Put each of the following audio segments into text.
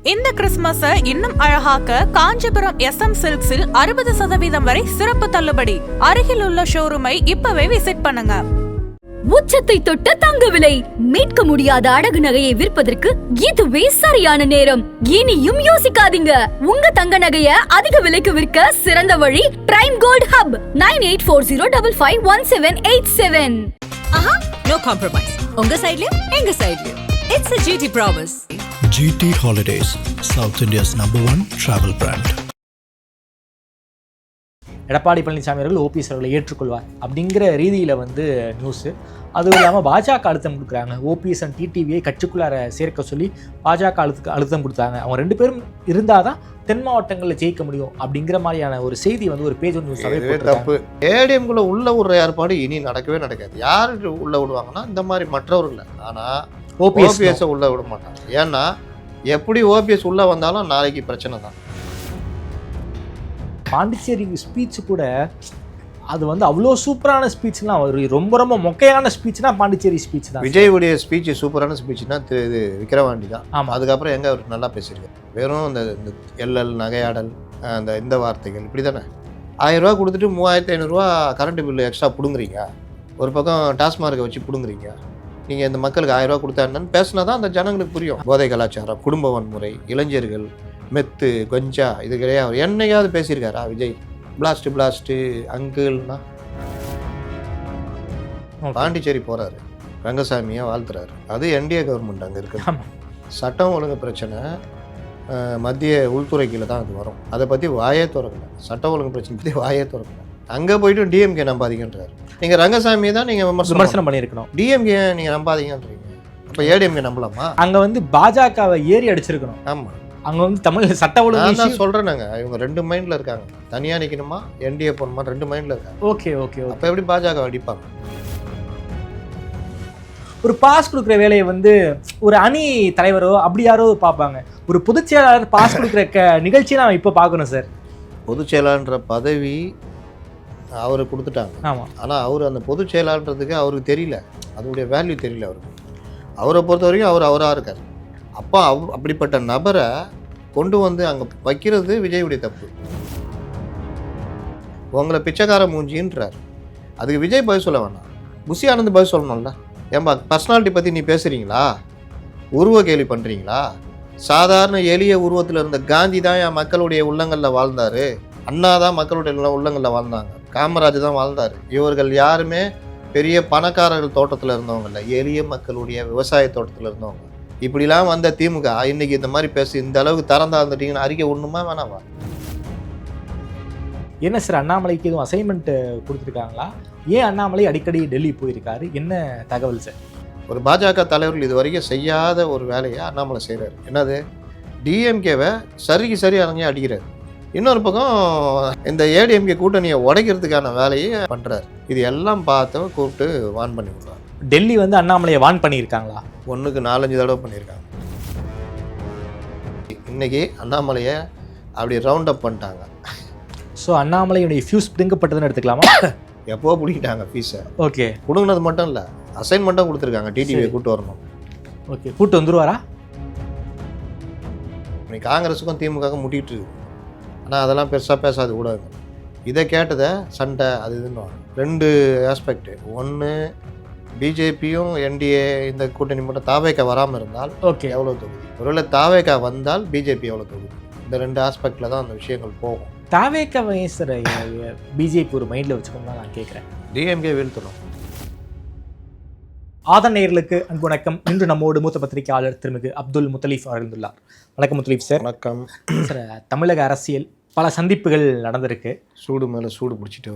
இந்த கிறிஸ்துமஸை இன்னும் அழகாக்க காஞ்சிபுரம் SM சில்க்ஸில் 60% வரை சிறப்பு தள்ளுபடி. அருகில் உள்ள ஷோரூமை இப்பவே விசிட் பண்ணுங்க. உச்சத்தை தொட்ட தங்க விலை, மீட்க முடியாத அடகு நகையை விற்பதற்கு இதுவே சரியான நேரம். இனியும் யோசிக்காதீங்க. உங்க தங்க நகைய அதிக விலைக்கு விற்க சிறந்த வழி prime gold hub 9840551787. No compromise. உங்க சைடுலயும் எங்க சைடுலயும். It's a GT promise. GT Holidays, South India's #1 travel brand. Edappadi Palaniswami அவர்கள் OPS அவர்களை ஏற்றுக்கொள்வார் அப்படிங்கிற ரீதியில் நியூஸு. அதுவும் இல்லாமல் பாஜக அழுத்தம் கொடுக்குறாங்க. OPS அண்ட் டிடிவியை கட்சிக்குள்ளார சேர்க்க சொல்லி பாஜக அழுத்தம் கொடுத்தாங்க. அவங்க 2 பேரும் இருந்தால் தான் தென் மாவட்டங்களில் ஜெயிக்க முடியும் அப்படிங்கிற மாதிரியான ஒரு செய்தி ஒரு பேஜ் நியூஸ் தப்பு. ஏடிஎம்குள்ள உள்ள விடுற ஏற்பாடு இனி நடக்கவே நடக்காது. யார் உள்ள விடுவாங்கன்னா இந்த மாதிரி மற்றவர்கள். ஆனால் ஓபிஎஸ் உள்ள விட மாட்டாங்க. ஏன்னா எப்படி OPS உள்ள வந்தாலும் நாளைக்கு பிரச்சனை தான். பாண்டிச்சேரி ஸ்பீச் கூட அது அவ்வளோ சூப்பரான ஸ்பீச்லாம் ரொம்ப ரொம்ப மொக்கையான ஸ்பீச்னா பாண்டிச்சேரி ஸ்பீச் தான். விஜயுடைய ஸ்பீச் சூப்பரான ஸ்பீச்னா இது விக்கிரவாண்டி தான். ஆமாம், அதுக்கப்புறம் எங்கே அவர் நல்லா பேசியிருக்காரு. வெறும் இந்த எல்எல் நகையாடல் இந்த வார்த்தைகள் இப்படி தானே. 1000 ரூபா கொடுத்துட்டு 3500 ரூபா கரண்ட் பில்லு எக்ஸ்ட்ரா பிடுங்குறீங்க. ஒரு பக்கம் டாஸ்மார்க்கை வச்சு பிடுங்குறீங்க. நீங்கள் இந்த மக்களுக்கு 1000 ரூபா கொடுத்தா என்னன்னு பேசினா தான் அந்த ஜனங்களுக்கு புரியும். போதை கலாச்சாரம், குடும்ப வன்முறை, இளைஞர்கள், மெத்து, கஞ்சா, இது கிடையாது. என்னையாவது பேசியிருக்காரா விஜய்? பிளாஸ்ட்டு அங்கிள்னா பாண்டிச்சேரி போகிறாரு, ரங்கசாமியை வாழ்த்துறாரு. அது NDA கவர்மெண்ட் அங்கே இருக்குது. சட்டம் ஒழுங்கு பிரச்சனை மத்திய உள்துறைக்கில் தான் அது வரும். அதை பற்றி வாயே திறக்கல. சட்டம் ஒழுங்கு பிரச்சனை பற்றி வாயே திறக்கல. அங்கே போய்ட்டு DMK நம்பாதீங்கன்றாரு. நீங்கள் ரங்கசாமியை தான் நீங்கள் விமர்சனம் பண்ணியிருக்கணும். DMK நீங்கள் நம்பாதீங்கன்றீங்க. இப்போ ADMK நம்பலாமா? அங்கே பாஜகவை ஏறி அடிச்சிருக்கணும். ஆமாம், அங்கே தமிழ் சட்ட ஒழுங்கு நான் சொல்கிறேன்னாங்க. இவங்க 2 மைண்டில் இருக்காங்க. தனியாக நிற்கணுமா NDA போகணுமா 2 மைண்டில் இருக்காங்க. ஓகே. அப்போ எப்படி பாஜக அடிப்பாங்க? ஒரு பாஸ் கொடுக்குற வேலையை ஒரு அணி தலைவரோ அப்படி யாரோ பார்ப்பாங்க. ஒரு பொதுச் செயலாளர் பாஸ் கொடுக்குற நிகழ்ச்சியை நான் இப்போ பார்க்கணும் சார். பொதுச் செயலாளர்ன்ற பதவி அவருக்கு கொடுத்துட்டாங்க. ஆமாம், ஆனால் அவர் அந்த பொதுச் செயலாளர்ன்றதுக்கு அவருக்கு தெரியல, அதோடைய வேல்யூ தெரியல அவருக்கு. அவரை பொறுத்த வரைக்கும் அவராக இருக்கார். அப்போ அப்படிப்பட்ட நபரை கொண்டு அங்கே வைக்கிறது விஜயுடைய தப்பு. உங்களை பிச்சைக்கார மூஞ்சின்றார். அதுக்கு விஜய் பதில் சொல்ல வேணாம், புஷி ஆனந்த் பதில் சொல்லணும்ல. ஏன்பா பர்சனாலிட்டி பற்றி நீ பேசுகிறீங்களா? உருவ கேள்வி பண்ணுறீங்களா? சாதாரண எளிய உருவத்தில் இருந்த காந்தி தான் என் மக்களுடைய உள்ளங்களில் வாழ்ந்தார். அண்ணா தான் மக்களுடைய உள்ளங்களில் வாழ்ந்தாங்க. காமராஜ் தான் வாழ்ந்தார். இவர்கள் யாருமே பெரிய பணக்காரர்கள் தோட்டத்தில் இருந்தவங்க இல்லை, எளிய மக்களுடைய விவசாய தோட்டத்தில் இருந்தவங்க. இப்படிலாம் வந்த திமுக இன்னைக்கு இந்த மாதிரி பேசி இந்த அளவுக்கு திறந்தா இருந்துட்டீங்கன்னு அறிக்கை ஒன்றுமா வேணாமா? என்ன சார், அண்ணாமலைக்கு எதுவும் அசைன்மெண்ட் கொடுத்துருக்காங்களா? ஏன் அண்ணாமலை அடிக்கடி டெல்லி போயிருக்காரு? என்ன தகவல் சார்? ஒரு பாஜக தலைவர்கள் இது வரைக்கும் செய்யாத ஒரு வேலையை அண்ணாமலை செய்கிறார். என்னது? DMKவை சரி அரங்கே அடிக்கிறார். இன்னொரு பக்கம் இந்த ADMK கூட்டணியை உடைக்கிறதுக்கான வேலையை பண்ணுறாரு. இது எல்லாம் பார்த்து கூப்பிட்டு வான் பண்ணி விடுறாரு. டெல்லி அண்ணாமலையை வான் பண்ணியிருக்காங்களா? 1க்கு 4-5 தடவை பண்ணியிருக்காங்க. இன்னைக்கு அண்ணாமலையை அப்படி ரவுண்ட் அப் பண்ணிட்டாங்க. ஸோ அண்ணாமலையுடைய ஃபியூஸ் பிடுங்கப்பட்டதுன்னு எடுத்துக்கலாமா? எப்போ பிடிக்கிட்டாங்க ஃபீஸை. ஓகே, பிடுங்கினது மட்டும் இல்லை, அசைன்மெண்ட்டாக கொடுத்துருக்காங்க. டிடிவியை கூப்பிட்டு வரணும். ஓகே, கூப்பிட்டு வந்துருவாரா? இன்னைக்கு காங்கிரஸுக்கும் திமுகவுக்கும் முட்டிகிட்டு இருக்கு. ஆனால் அதெல்லாம் பெருசாக பேசாது கூடாது. இதை கேட்டதை சண்டை அது இதுன்னு 2 ஆஸ்பெக்ட். ஒன்று, பிஜேபியும் NDA இந்த கூட்டணி மட்டும் தாவேக்கா வராமல் இருந்தால் ஓகே எவ்வளோ தொகுதி, ஒருவேளை தாவேக்கா வந்தால் பிஜேபி எவ்வளோ தொகுதி, இந்த 2 ஆஸ்பெக்டில் தான் அந்த விஷயங்கள் போகும். தாவேக்காவை சார் பிஜேபி ஒரு மைண்டில் வச்சுக்கோங்க நான் கேட்குறேன். DMK வீழ்த்தணும். ஆதன் நேயர்களுக்கு அன்பு வணக்கம். இன்று நம்மோடு மூத்த பத்திரிகையாளர் திருமிகு அப்துல் முத்தலீஃப் அவர்கள். வணக்கம் முத்தலீஃப் சார். வணக்கம் சார். தமிழக அரசியல் பல சந்திப்புகள் நடந்திருக்கு. சூடு மேலே சூடு பிடிச்சிட்டு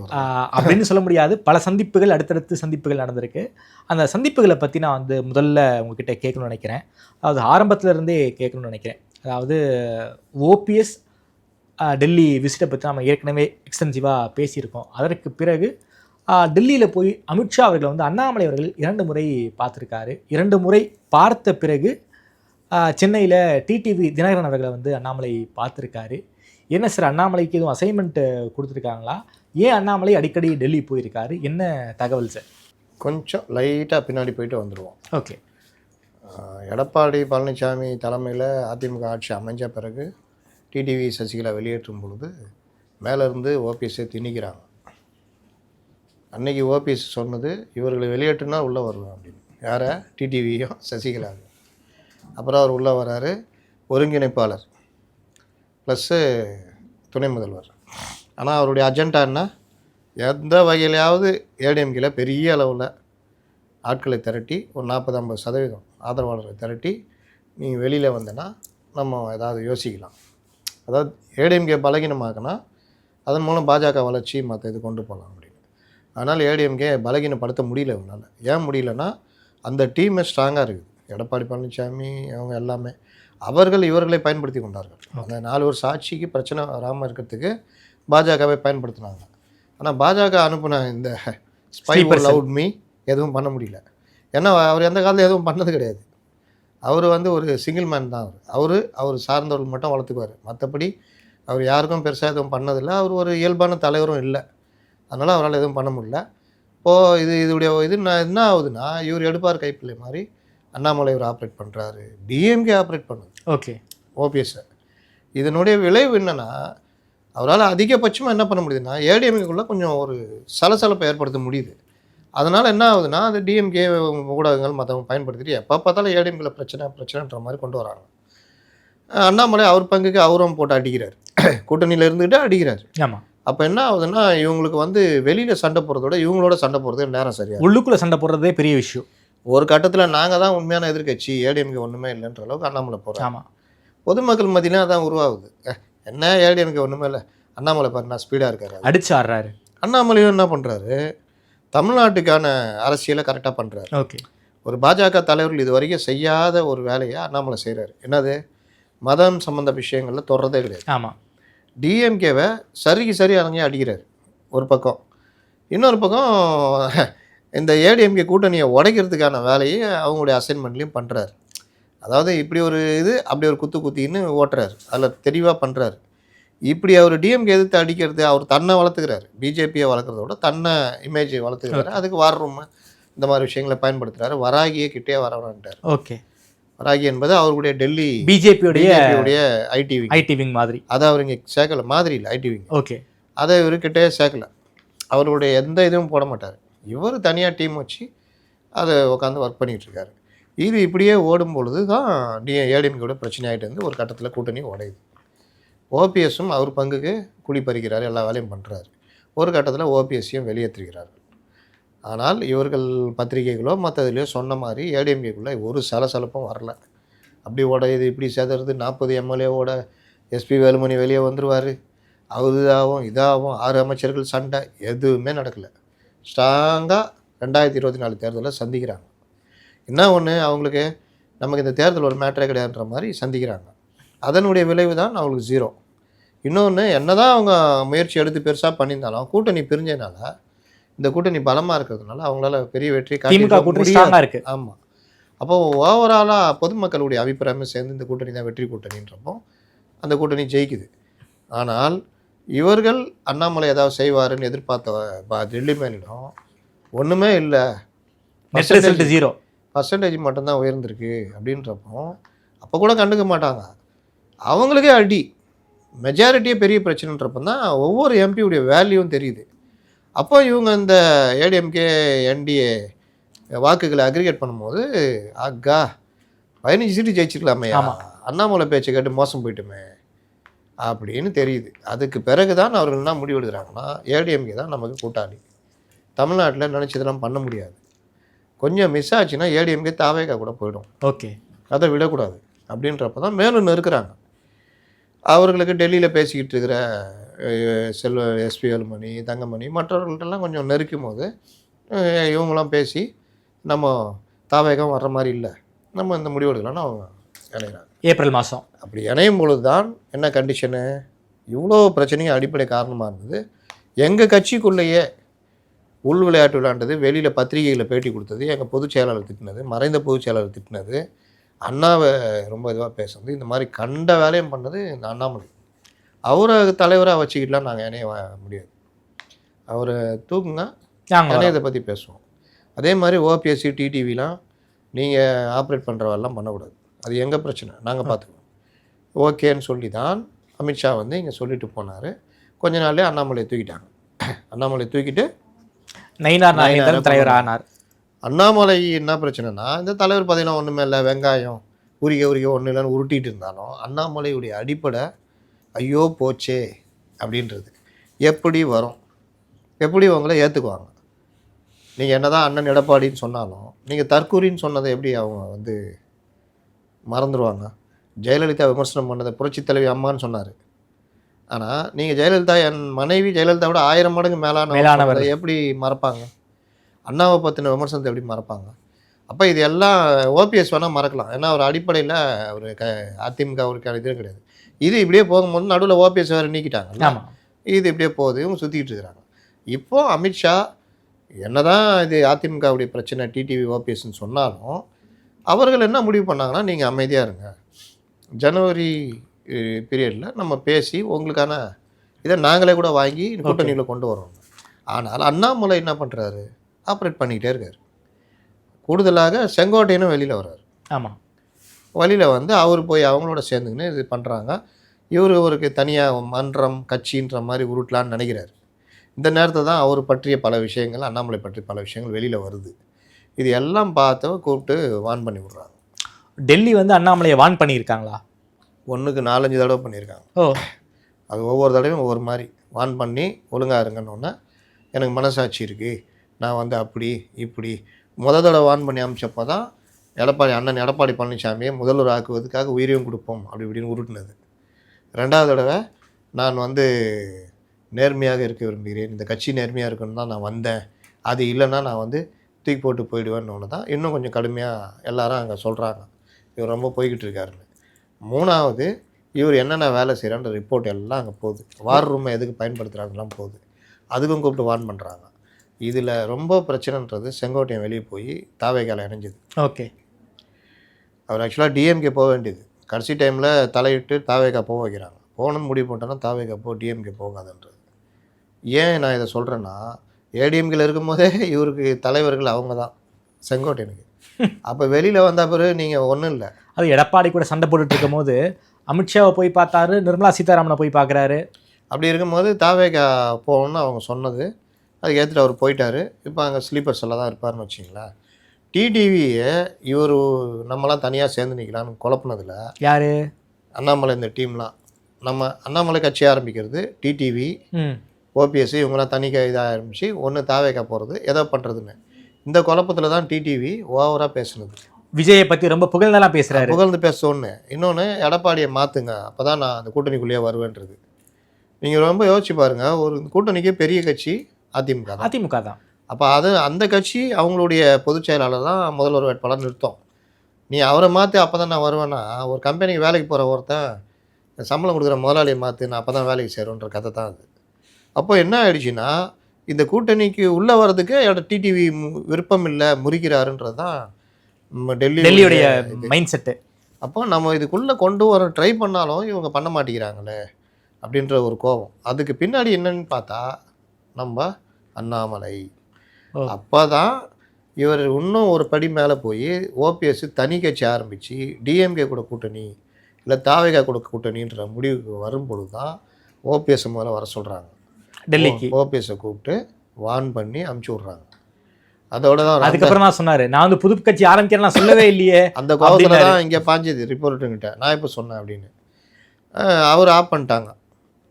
அப்படின்னு சொல்ல முடியாது, பல சந்திப்புகள் அடுத்தடுத்து சந்திப்புகள் நடந்திருக்கு. அந்த சந்திப்புகளை பற்றி நான் முதல்ல உங்ககிட்ட கேட்கணும்னு நினைக்கிறேன். அதாவது ஆரம்பத்திலேருந்தே கேட்கணும்னு நினைக்கிறேன். அதாவது OPS டெல்லி விசிட்டை பற்றி நம்ம ஏற்கனவே எக்ஸ்டென்சிவாக பேசியிருக்கோம். அதற்கு பிறகு டெல்லியில் போய் அமித்ஷா அவர்கள் அண்ணாமலை அவர்கள் 2 முறை பார்த்துருக்காரு. 2 முறை பார்த்த பிறகு சென்னையில் டிடிவி தினகரன் அவர்களை அண்ணாமலை பார்த்துருக்காரு. என்ன சார், அண்ணாமலைக்கு எதுவும் அசைன்மெண்ட் கொடுத்துருக்காங்களா? ஏன் அண்ணாமலை அடிக்கடி டெல்லி போயிருக்காரு? என்ன தகவல் சார்? கொஞ்சம் லைட்டாக பின்னாடி போயிட்டு வந்துடுவோம். ஓகே. எடப்பாடி பழனிசாமி தலைமையில் அதிமுக ஆட்சி அமைஞ்ச பிறகு டிடிவி சசிகலா வெளியேற்றும் பொழுது மேலேருந்து ஓபிஎஸ்ஸை திணிக்கிறாங்க. அன்னைக்கு ஓபிஎஸ் சொன்னது இவர்களை வெளியேற்றினா உள்ளே வருவேன் அப்படின்னு. யாரை? டிடிவியும் சசிகலாவும். அப்புறம் அவர் உள்ளே வராரு, ஒருங்கிணைப்பாளர் ப்ளஸ்ஸு துணை முதல்வர். ஆனால் அவருடைய அஜெண்டா என்ன? எந்த வகையிலையாவது ஏடிஎம்கேல பெரிய அளவில் ஆட்களை திரட்டி ஒரு 40-50% ஆதரவாளர்களை திரட்டி நீ வெளியில் வந்தேன்னா நம்ம ஏதாவது யோசிக்கலாம். அதாவது ஏடிஎம்கே பலகீனமாக்குனா அதன் மூலம் பாஜக வளர்ச்சி மற்ற இது கொண்டு போகலாம் அப்படின்னு. அதனால் ஏடிஎம்கே பலகீனப்படுத்த முடியல இவனால். ஏன் முடியலன்னா அந்த டீமே ஸ்ட்ராங்காக இருக்குது. எடப்பாடி பழனிசாமி அவங்க எல்லாமே அவர்கள் இவர்களை பயன்படுத்தி கொண்டார்கள். அந்த 4 வருஷம் ஆட்சிக்கு பிரச்சனை வராமல் இருக்கிறதுக்கு பாஜகவை பயன்படுத்தினாங்க. ஆனால் பாஜக அனுப்புன இந்த ஸ்பை லவுட் மீ எதுவும் பண்ண முடியல. ஏன்னா அவர் எந்த காலத்தில் எதுவும் பண்ணது கிடையாது. அவர் ஒரு சிங்கிள் மேன் தான். அவர் சார்ந்தவர்கள் மட்டும் வளர்த்துக்குவார். மற்றபடி அவர் யாருக்கும் பெருசாக எதுவும் பண்ணதில்லை. அவர் ஒரு இயல்பான தலைவரும் இல்லை. அதனால் அவரால் எதுவும் பண்ண முடியல. இப்போது இதுடைய என்ன ஆகுதுன்னா, இவர் எடுப்பார் கைப்பிள்ளை மாதிரி அண்ணாமலை இவர் ஆப்ரேட் பண்ணுறாரு, டிஎம்கே ஆப்ரேட் பண்ணுது. ஓகே, ஓபிஎஸ்ஸை. இதனுடைய விளைவு என்னென்னா, அவரால் அதிகபட்சமாக என்ன பண்ண முடியுதுன்னா ஏடிஎம்கேக்குள்ளே கொஞ்சம் ஒரு சலசலப்பை ஏற்படுத்த முடியுது. அதனால் என்ன ஆகுதுன்னா, அந்த டிஎம்கே ஊடகங்கள் மற்றவங்க பயன்படுத்திட்டு எப்போ பார்த்தாலும் ஏடிஎம்கேல பிரச்சனைன்ற மாதிரி கொண்டு வராங்க. அண்ணாமலை அவர் பங்குக்கு அவரும் போட்டு அடிக்கிறார், கூட்டணியில் இருந்துக்கிட்டு அடிக்கிறார். ஆமாம். அப்போ என்ன ஆகுதுன்னா, இவங்களுக்கு வெளியில் சண்டை போடுறதோட இவங்களோட சண்டை போடுறது நேரம் சரியா. உள்ளுக்குள்ளே சண்டை போடுறதே பெரிய விஷயம். ஒரு கட்டத்தில் நாங்கள் தான் உண்மையான எதிர்க்கட்சி, ஏடிஎம்கே ஒன்றுமே இல்லைன்ற அளவுக்கு அண்ணாமலை போகிறோம். ஆமாம். பொதுமக்கள் மத்தியிலும் அதான் உருவாகுது. என்ன ஏடிஎம்கே ஒன்றுமே இல்லை, அண்ணாமலை பாருன்னா ஸ்பீடாக இருக்காரு, அடிச்சு ஆடுறாரு. அண்ணாமலையும் என்ன பண்ணுறாரு, தமிழ்நாட்டுக்கான அரசியலை கரெக்டாக பண்ணுறாரு. ஓகே. ஒரு பாஜக தலைவர்கள் இது வரைக்கும் செய்யாத ஒரு வேலையை அண்ணாமலை செய்கிறாரு. என்னது? மதம் சம்மந்த விஷயங்களில் தொடர்றதே கிடையாது. ஆமாம். டிஎம்கேவை சரி அரங்கி அடிக்கிறார் ஒரு பக்கம். இன்னொரு பக்கம் இந்த ஏடிஎம்கே கூட்டணியை உடைக்கிறதுக்கான வேலையை அவங்களுடைய அசைன்மெண்ட்லேயும் பண்ணுறாரு. அதாவது இப்படி ஒரு அப்படி ஒரு குத்தின்னு ஓட்டுறாரு. அதில் தெளிவாக பண்ணுறாரு. இப்படி அவர் டிஎம்கே எதிர்த்து அடிக்கிறது, அவர் தன்னை வளர்த்துக்கிறாரு. பிஜேபியை வளர்க்குறத விட தன்னை இமேஜை வளர்த்துக்கிறாரு. அதுக்கு வார் ரூம் இந்த மாதிரி விஷயங்களை பயன்படுத்துகிறாரு. வராகியை கிட்டே வரவன்ட்டார். ஓகே. வராகி என்பது அவருடைய டெல்லி பிஜேபியோடைய ஐடி விங் மாதிரி. அதை அவர் இங்கே சேர்க்கல, மாதிரி இல்லை ஐடி விங். ஓகே. அதை இவர்கிட்டே சேர்க்கல. அவருடைய எந்த இதுவும் போட மாட்டார். இவர் தனியாக டீம் வச்சு அதை உட்காந்து ஒர்க் பண்ணிகிட்ருக்காரு. இது இப்படியே ஓடும் பொழுது தான் ஏடிஎம்கேயோட பிரச்சனை ஆகிட்டு வந்து ஒரு கட்டத்தில் கூட்டணி உடையுது. ஓபிஎஸும் அவர் பங்குக்கு குழி பறிக்கிறார், எல்லா வேலையும் பண்ணுறாரு. ஒரு கட்டத்தில் ஓபிஎஸ்ஸையும் வெளியேற்றுகிறார்கள். ஆனால் இவர்கள் பத்திரிகைகளோ மற்றதுலையோ சொன்ன மாதிரி ஏடிஎம்கேக்குள்ளே ஒரு சலசலப்பும் வரல. அப்படி உடையுது, இப்படி சேதறது. 40 எம்எல்ஏவோட எஸ்பி வேலுமணி வெளியே வந்துடுவார், அவர் இதாகும் 6 அமைச்சர்கள் சண்டை, எதுவுமே நடக்கலை. ஸ்ட்ராங்காக 2024 தேர்தலில் சந்திக்கிறாங்க. என்ன ஒன்று, அவங்களுக்கு நமக்கு இந்த தேர்தல் ஒரு மேட்டரே கிடையாதுன்ற மாதிரி சந்திக்கிறாங்க. அதனுடைய விளைவு தான் அவங்களுக்கு 0. இன்னொன்று, என்ன தான் அவங்க முயற்சி எடுத்து பெருசாக பண்ணியிருந்தாலும் கூட்டணி பிரிஞ்சதுனால, இந்த கூட்டணி பலமாக இருக்கிறதுனால அவங்களால பெரிய வெற்றி காட்ட. ஆமாம். அப்போ ஓவராலாக பொதுமக்களுடைய அபிப்பிராயமே சேர்ந்து இந்த கூட்டணி தான் வெற்றி கூட்டணின்றப்போ அந்த கூட்டணி ஜெயிக்குது. ஆனால் இவர்கள் அண்ணாமலை ஏதாவது செய்வாருன்னு எதிர்பார்த்த டெல்லி மேலிடம் ஒன்றுமே இல்லை, பர்சன்டேஜ் மட்டும்தான் உயர்ந்திருக்கு அப்படின்றப்போ அப்போ கூட கண்டுக்க மாட்டாங்க. அவங்களுக்கே அடி, மெஜாரிட்டியே பெரிய பிரச்சனைன்றப்போ தான் ஒவ்வொரு எம்பியுடைய வேல்யூவும் தெரியுது. அப்போ இவங்க இந்த ஏடிஎம்கே என்டிஏ வாக்குகளை அக்ரிகேட் பண்ணும்போது, ஆகா 15 சீட்டு ஜெயிச்சிருக்கலாமே, அண்ணாமலை பேச்சை கேட்டு மோசம் போயிட்டுமே அப்படின்னு தெரியுது. அதுக்கு பிறகு தான் அவர்கள் என்ன முடிவு எடுக்கிறாங்கன்னா, ஏடிஎம்கே தான் நமக்கு கூட்டாளி, தமிழ்நாட்டில் நினச்சதெல்லாம் பண்ண முடியாது, கொஞ்சம் மிஸ் ஆச்சுன்னா ஏடிஎம்கே தாவேகா கூட போயிடும், ஓகே, அதை விடக்கூடாது அப்படின்றப்ப தான் மேலும் நெருக்கிறாங்க. அவர்களுக்கு டெல்லியில் பேசிக்கிட்டு இருக்கிற எஸ்பி வேலுமணி, தங்கமணி மற்றவர்கள்ட்டெல்லாம் கொஞ்சம் நெருக்கும் போது இவங்களாம் பேசி நம்ம தாவேகம் வர்ற மாதிரி இல்லை, நம்ம இந்த முடிவு எடுக்கலாம்னு அவங்க இணைகிறாங்க. ஏப்ரல் மாதம் அப்படி இணையும் பொழுது தான் என்ன கண்டிஷனு, இவ்வளோ பிரச்சனையும் அடிப்படை காரணமாக இருந்தது. எங்கள் கட்சிக்குள்ளேயே உள் விளையாட்டு விளையாண்டது, வெளியில் பத்திரிகையில் பேட்டி கொடுத்தது, எங்கள் பொதுச் செயலாளர் திட்டினது, மறைந்த பொதுச் செயலாளர் திட்டினது, அண்ணாவை ரொம்ப இதுவாக பேசுறது, இந்த மாதிரி கண்ட வேலையும் பண்ணது இந்த அண்ணாமலை. அவரை தலைவராக வச்சுக்கிட்டலாம் நாங்கள் இணைய முடியாது. அவரை தூக்குங்க இணையத்தை பற்றி பேசுவோம். அதே மாதிரி ஓபிஎஸ்சி டிடிவிலாம் நீங்கள் ஆப்ரேட் பண்ணுறவெல்லாம் பண்ணக்கூடாது, அது எங்கள் பிரச்சனை, நாங்கள் பார்த்துக்குவோம். ஓகேன்னு சொல்லி தான் அமித்ஷா வந்து இங்கே சொல்லிட்டு போனார். கொஞ்ச நாள்லேயே அண்ணாமலையை தூக்கிட்டாங்க. அண்ணாமலையை தூக்கிட்டு நயினார் நாகேந்திரன் தலைவர் ஆனார். அண்ணாமலை என்ன பிரச்சனைனா, இந்த தலைவர் பதவியெல்லாம் ஒன்றுமே இல்லை, வெங்காயம் உரிக்க ஒன்றும் இல்லைன்னு உருட்டிகிட்டு இருந்தாலும் அண்ணாமலையுடைய அடிப்படை ஐயோ போச்சே அப்படின்றது எப்படி வரும், எப்படி அவங்கள ஏற்றுக்குவாங்க? நீங்கள் என்ன தான் அண்ணன் எடப்பாடின்னு சொன்னாலும் நீங்கள் தற்கூரின்னு சொன்னதை எப்படி அவங்க வந்து மறந்துடுவாங்க? ஜெயலலிதா விமர்சனம் பண்ணதை புரட்சித் தலைவி அம்மான்னு சொன்னார். ஆனால் நீங்கள் ஜெயலலிதா, என் மனைவி ஜெயலலிதா விட 1000 மடங்கு மேலானவர் எப்படி மறப்பாங்க? அண்ணாவை பற்றின விமர்சனத்தை எப்படி மறப்பாங்க? அப்போ இது எல்லாம் ஓபிஎஸ் வேணால் மறக்கலாம், ஏன்னா அவர் அடிப்படையில் ஒரு அதிமுக அவருக்கான இது கிடையாது. இது இப்படியே போகும்போது நடுவில் ஓபிஎஸ் வேறு நீக்கிட்டாங்க. இது இப்படியே போகுது, இவங்க சுற்றிக்கிட்டு இருக்கிறாங்க. இப்போது அமித்ஷா என்னதான் இது அதிமுகவுடைய பிரச்சனை டிடிவி ஓபிஎஸ்ன்னு சொன்னாலும் அவர்கள் என்ன முடிவு பண்ணாங்கன்னா, நீங்கள் அமைதியாக இருங்க, ஜனவரி பீரியடில் நம்ம பேசி உங்களுக்கான இதை நாங்களே கூட வாங்கி கூட்டணியில் கொண்டு வரோம். ஆனால் அண்ணாமலை என்ன பண்ணுறாரு, ஆப்ரேட் பண்ணிக்கிட்டே இருக்கார். கூடுதலாக செங்கோட்டையனும் வெளியில் வர்றார். ஆமாம், வழியில் வந்து அவர் போய் அவங்களோட சேர்ந்துக்கின்னு இது பண்ணுறாங்க. இவருக்கு தனியாக மன்றம் கட்சின்ற மாதிரி உருட்டலான்னு நினைக்கிறார். இந்த நேரத்தில் தான் அவர் பற்றிய பல விஷயங்கள், அண்ணாமலை பற்றி பல விஷயங்கள் வெளியில் வருது. இது எல்லாம் பார்த்தவ கூப்பிட்டு வான் பண்ணி விட்றாங்க. டெல்லி வந்து அண்ணாமலையை வான் பண்ணியிருக்காங்களா? 1க்கு 4-5 தடவை பண்ணியிருக்காங்க. அது ஒவ்வொரு தடவையும் ஒவ்வொரு மாதிரி வான் பண்ணி ஒழுங்காக இருங்கன்னொன்னே எனக்கு மனசாட்சி இருக்குது, நான் வந்து அப்படி இப்படி தடவை வான் பண்ணி அமிச்சப்போ தான் அண்ணன் எடப்பாடி பழனிசாமியை முதல்வர் ஆக்குவதுக்காக உயிரையும் கொடுப்போம் அப்படி இப்படின்னு உருட்டுனது. 2வது தடவை நான் வந்து நேர்மையாக இருக்க விரும்புகிறேன், இந்த கட்சி நேர்மையாக இருக்கணும்னு தான் நான் வந்தேன், அது இல்லைன்னா நான் வந்து தூக்கி போட்டு போயிடுவேன்னு ஒன்று தான் இன்னும் கொஞ்சம் கடுமையாக எல்லாரும் அங்கே சொல்கிறாங்க, இவர் ரொம்ப போய்கிட்டு இருக்காருன்னு. 3வது இவர் என்னென்ன வேலை செய்கிறான்ற ரிப்போர்ட் எல்லாம் அங்கே போகுது. வார் ரூமை எதுக்கு பயன்படுத்துகிறாங்கலாம் போகுது, அதுக்கும் கூப்பிட்டு வார்ன் பண்ணுறாங்க. இதில் ரொம்ப பிரச்சனைன்றது செங்கோட்டையன் வெளியே போய் தாவேக்கால இணைஞ்சது. ஓகே, அவர் ஆக்சுவலாக டிஎம்கே போக வேண்டியது, கடைசி டைமில் தலையிட்டு தாவேக்கா போக வைக்கிறாங்க. போகணும்னு முடிவு பண்ணிட்டோன்னா தாவேக்கா டிஎம்கே போகாதுன்றது. ஏன் நான் இதை சொல்கிறேன்னா, ஏடிஎம்கேல இருக்கும்போதே இவருக்கு தலைவர்கள் அவங்க தான் செங்கோட்டையனுக்கு. அப்போ வெளியில் வந்த பிறகு நீங்கள் ஒன்றும் இல்லை. அது எடப்பாடி கூட சண்டை போட்டுட்டு இருக்கும் போது அமித்ஷாவை போய் பார்த்தாரு, நிர்மலா சீதாராமனை போய் பார்க்குறாரு. அப்படி இருக்கும்போது தாவேக்கா போகணுன்னு அவங்க சொன்னது, அதுக்கு ஏற்றுட்டு அவர் போயிட்டார். இப்போ அங்கே ஸ்லீப்பர் செல்ல தான் இருப்பார்னு வச்சிங்களேன். டிடிவியை இவர் நம்மளாம் தனியாக சேர்ந்து நிற்கலான்னு குழப்பினதில் யார்? அண்ணாமலை. இந்த டீம்லாம் நம்ம அண்ணாமலை கட்சி ஆரம்பிக்கிறது, டிடிவி ஓபிஎஸ் இவங்களாம் தனி இதாக ஆரம்பித்து ஒன்று தாவேக்கா போகிறது, எதோ பண்ணுறதுன்னு இந்த குழப்பத்தில் தான் டிடிவி ஓவராக பேசுனது. விஜயை பற்றி ரொம்ப புகழ்ந்தெல்லாம் பேசுகிறாரு. புகழ்ந்து பேச ஒன்று, இன்னொன்று எடப்பாடியை மாற்றுங்க அப்போ தான் நான் அந்த கூட்டணிக்குள்ளேயே வருவேன்றது. நீங்கள் ரொம்ப யோசிச்சு பாருங்கள், ஒரு கூட்டணிக்கே பெரிய கட்சி அதிமுக தான். அப்போ அந்த கட்சி அவங்களுடைய பொதுச் செயலாளர் தான் முதல்வர் வேட்பாளர் நிறுத்தம். நீ அவரை மாற்றி அப்போ தான் நான் வருவேன்னா, ஒரு கம்பெனிக்கு வேலைக்கு போகிற ஒருத்தன் சம்பளம் கொடுக்குற முதலாளியை மாற்றி நான் அப்போ தான் வேலைக்கு சேருன்ற கதை தான் அது. அப்போ என்ன ஆயிடுச்சுன்னா, இந்த கூட்டணிக்கு உள்ளே வர்றதுக்கு டிடிவி விருப்பம் இல்லை, முறிக்கிறாருன்றது தான் டெல்லியுடைய மைண்ட் செட்டு. அப்போ நம்ம இதுக்குள்ளே கொண்டு வர ட்ரை பண்ணாலும் இவங்க பண்ண மாட்டேங்கிறாங்களே அப்படின்ற ஒரு கோபம். அதுக்கு பின்னாடி என்னன்னு பார்த்தா நம்ம அண்ணாமலை. அப்போ தான் இவர் இன்னும் ஒரு படி மேலே போய் ஓபிஎஸ் தனி கட்சி ஆரம்பித்து டிஎம்கே கூட கூட்டணி இல்லை தாவேகா கூட கூட்டணின்ற முடிவுக்கு வரும்பொழுது தான் ஓபிஎஸ் முதல்ல வர சொல்கிறாங்க டெல்லிக்கு. ஓபிஎஸ்ஸை கூப்பிட்டு வான் பண்ணி அமுச்சு விட்றாங்க. அதோட தான் அதுக்கப்புறம் தான் சொன்னார், நான் வந்து புது கட்சி ஆரம்பிக்கிறேன் நான் சொல்லவே இல்லையே. அந்த கோபத்தில் தான் இங்கே பாஞ்சது ரிப்போர்ட்டுங்கிட்ட, நான் இப்போ சொன்னேன் அப்படின்னு. அவர் ஆஃப் பண்ணிட்டாங்க,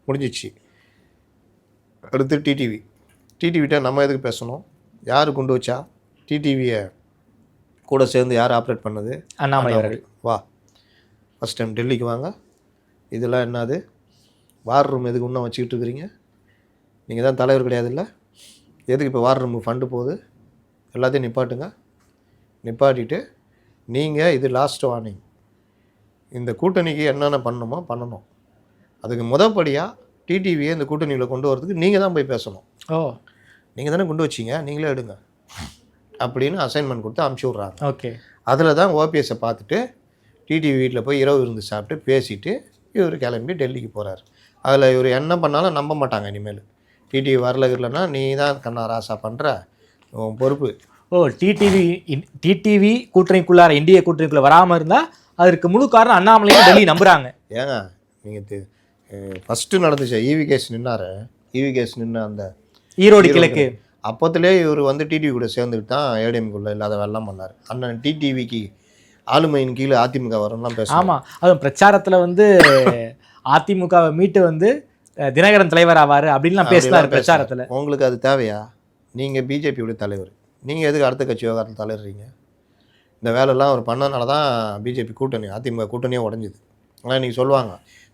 முடிஞ்சிச்சு. அடுத்து டிடிவிட்ட நம்ம எதுக்கு பேசணும், யார் கொண்டு வச்சா, டிடிவியை கூட சேர்ந்து யார் ஆப்ரேட் பண்ணது, அண்ணாமலை அவர்கள். வா ஃபஸ்ட் டைம் டெல்லிக்கு வாங்க, இதெல்லாம் என்னது வார் ரூம் எதுக்கு இன்னும் வச்சுக்கிட்டு இருக்கிறீங்க, நீங்கள் தான் தலைவர் கிடையாது இல்லை, எதுக்கு இப்போ வார் ரூமுக்கு ஃபண்டு போகுது, எல்லாத்தையும் நிப்பாட்டிட்டு நீங்கள் இது லாஸ்ட் வார்னிங், இந்த கூட்டணிக்கு என்னென்ன பண்ணணும், அதுக்கு முதப்படியாக டிடிவியை இந்த கூட்டணியில் கொண்டு வரதுக்கு நீங்கள் தான் போய் பேசணும். நீங்கள் தானே கொண்டு வச்சிங்க, நீங்களே எடுங்க அப்படின்னு அசைன்மெண்ட் கொடுத்து அமுச்சு விட்றாங்க. ஓகே, அதில் தான் ஓபிஎஸ்ஸை பார்த்துட்டு டிடிவி வீட்டில் போய் இரவு இருந்து சாப்பிட்டு பேசிவிட்டு இவர் கிளம்பி டெல்லிக்கு போகிறார். அதில் இவர் என்ன பண்ணாலும் நம்ப மாட்டாங்க இனிமேல். டிடிவி வரல இல்லைன்னா நீ தான் கண்ணா ராசா பண்ணுற உன் பொறுப்பு. ஓ டிடிவி கூட்டணிக்குள்ளார இந்திய கூட்டணிக்குள்ள வராமல் இருந்தால் அதற்கு முழு காரணம் அண்ணாமலையும் டெல்லி நம்புறாங்க. ஏங்க நீங்கள் ஃபஸ்ட்டு நடந்துச்சு ஈவி கேஸ் நின்னாரு, ஈவி கேஸ் நின்று அந்த ஈரோடு கிழக்கு அப்போத்துலேயே இவர் வந்து டிடிவி கூட சேர்ந்துட்டு தான் ஏடிஎம்குள்ளே இல்லாத வேலைலாம் பண்ணார். அண்ணன் டிடிவிக்கு ஆளுமையின் கீழே அதிமுக வரும்லாம் பேச. ஆமாம், அதுவும் பிரச்சாரத்தில் வந்து அதிமுகவை மீட்டு வந்து தினகரன் தலைவர் ஆவார் அப்படின்லாம் பேசினார் பிரச்சாரத்தில். உங்களுக்கு அது தேவையா? நீங்கள் பிஜேபியோட தலைவர், நீங்கள் எதுக்கு அடுத்த கட்சி விவகாரத்தில் தலைவர்றீங்க? இந்த வேலையெல்லாம் அவர் பண்ணதுனால தான் பிஜேபி கூட்டணி அதிமுக கூட்டணியே உடஞ்சிது. ஆனால் இன்றைக்கி சொல்லுவாங்க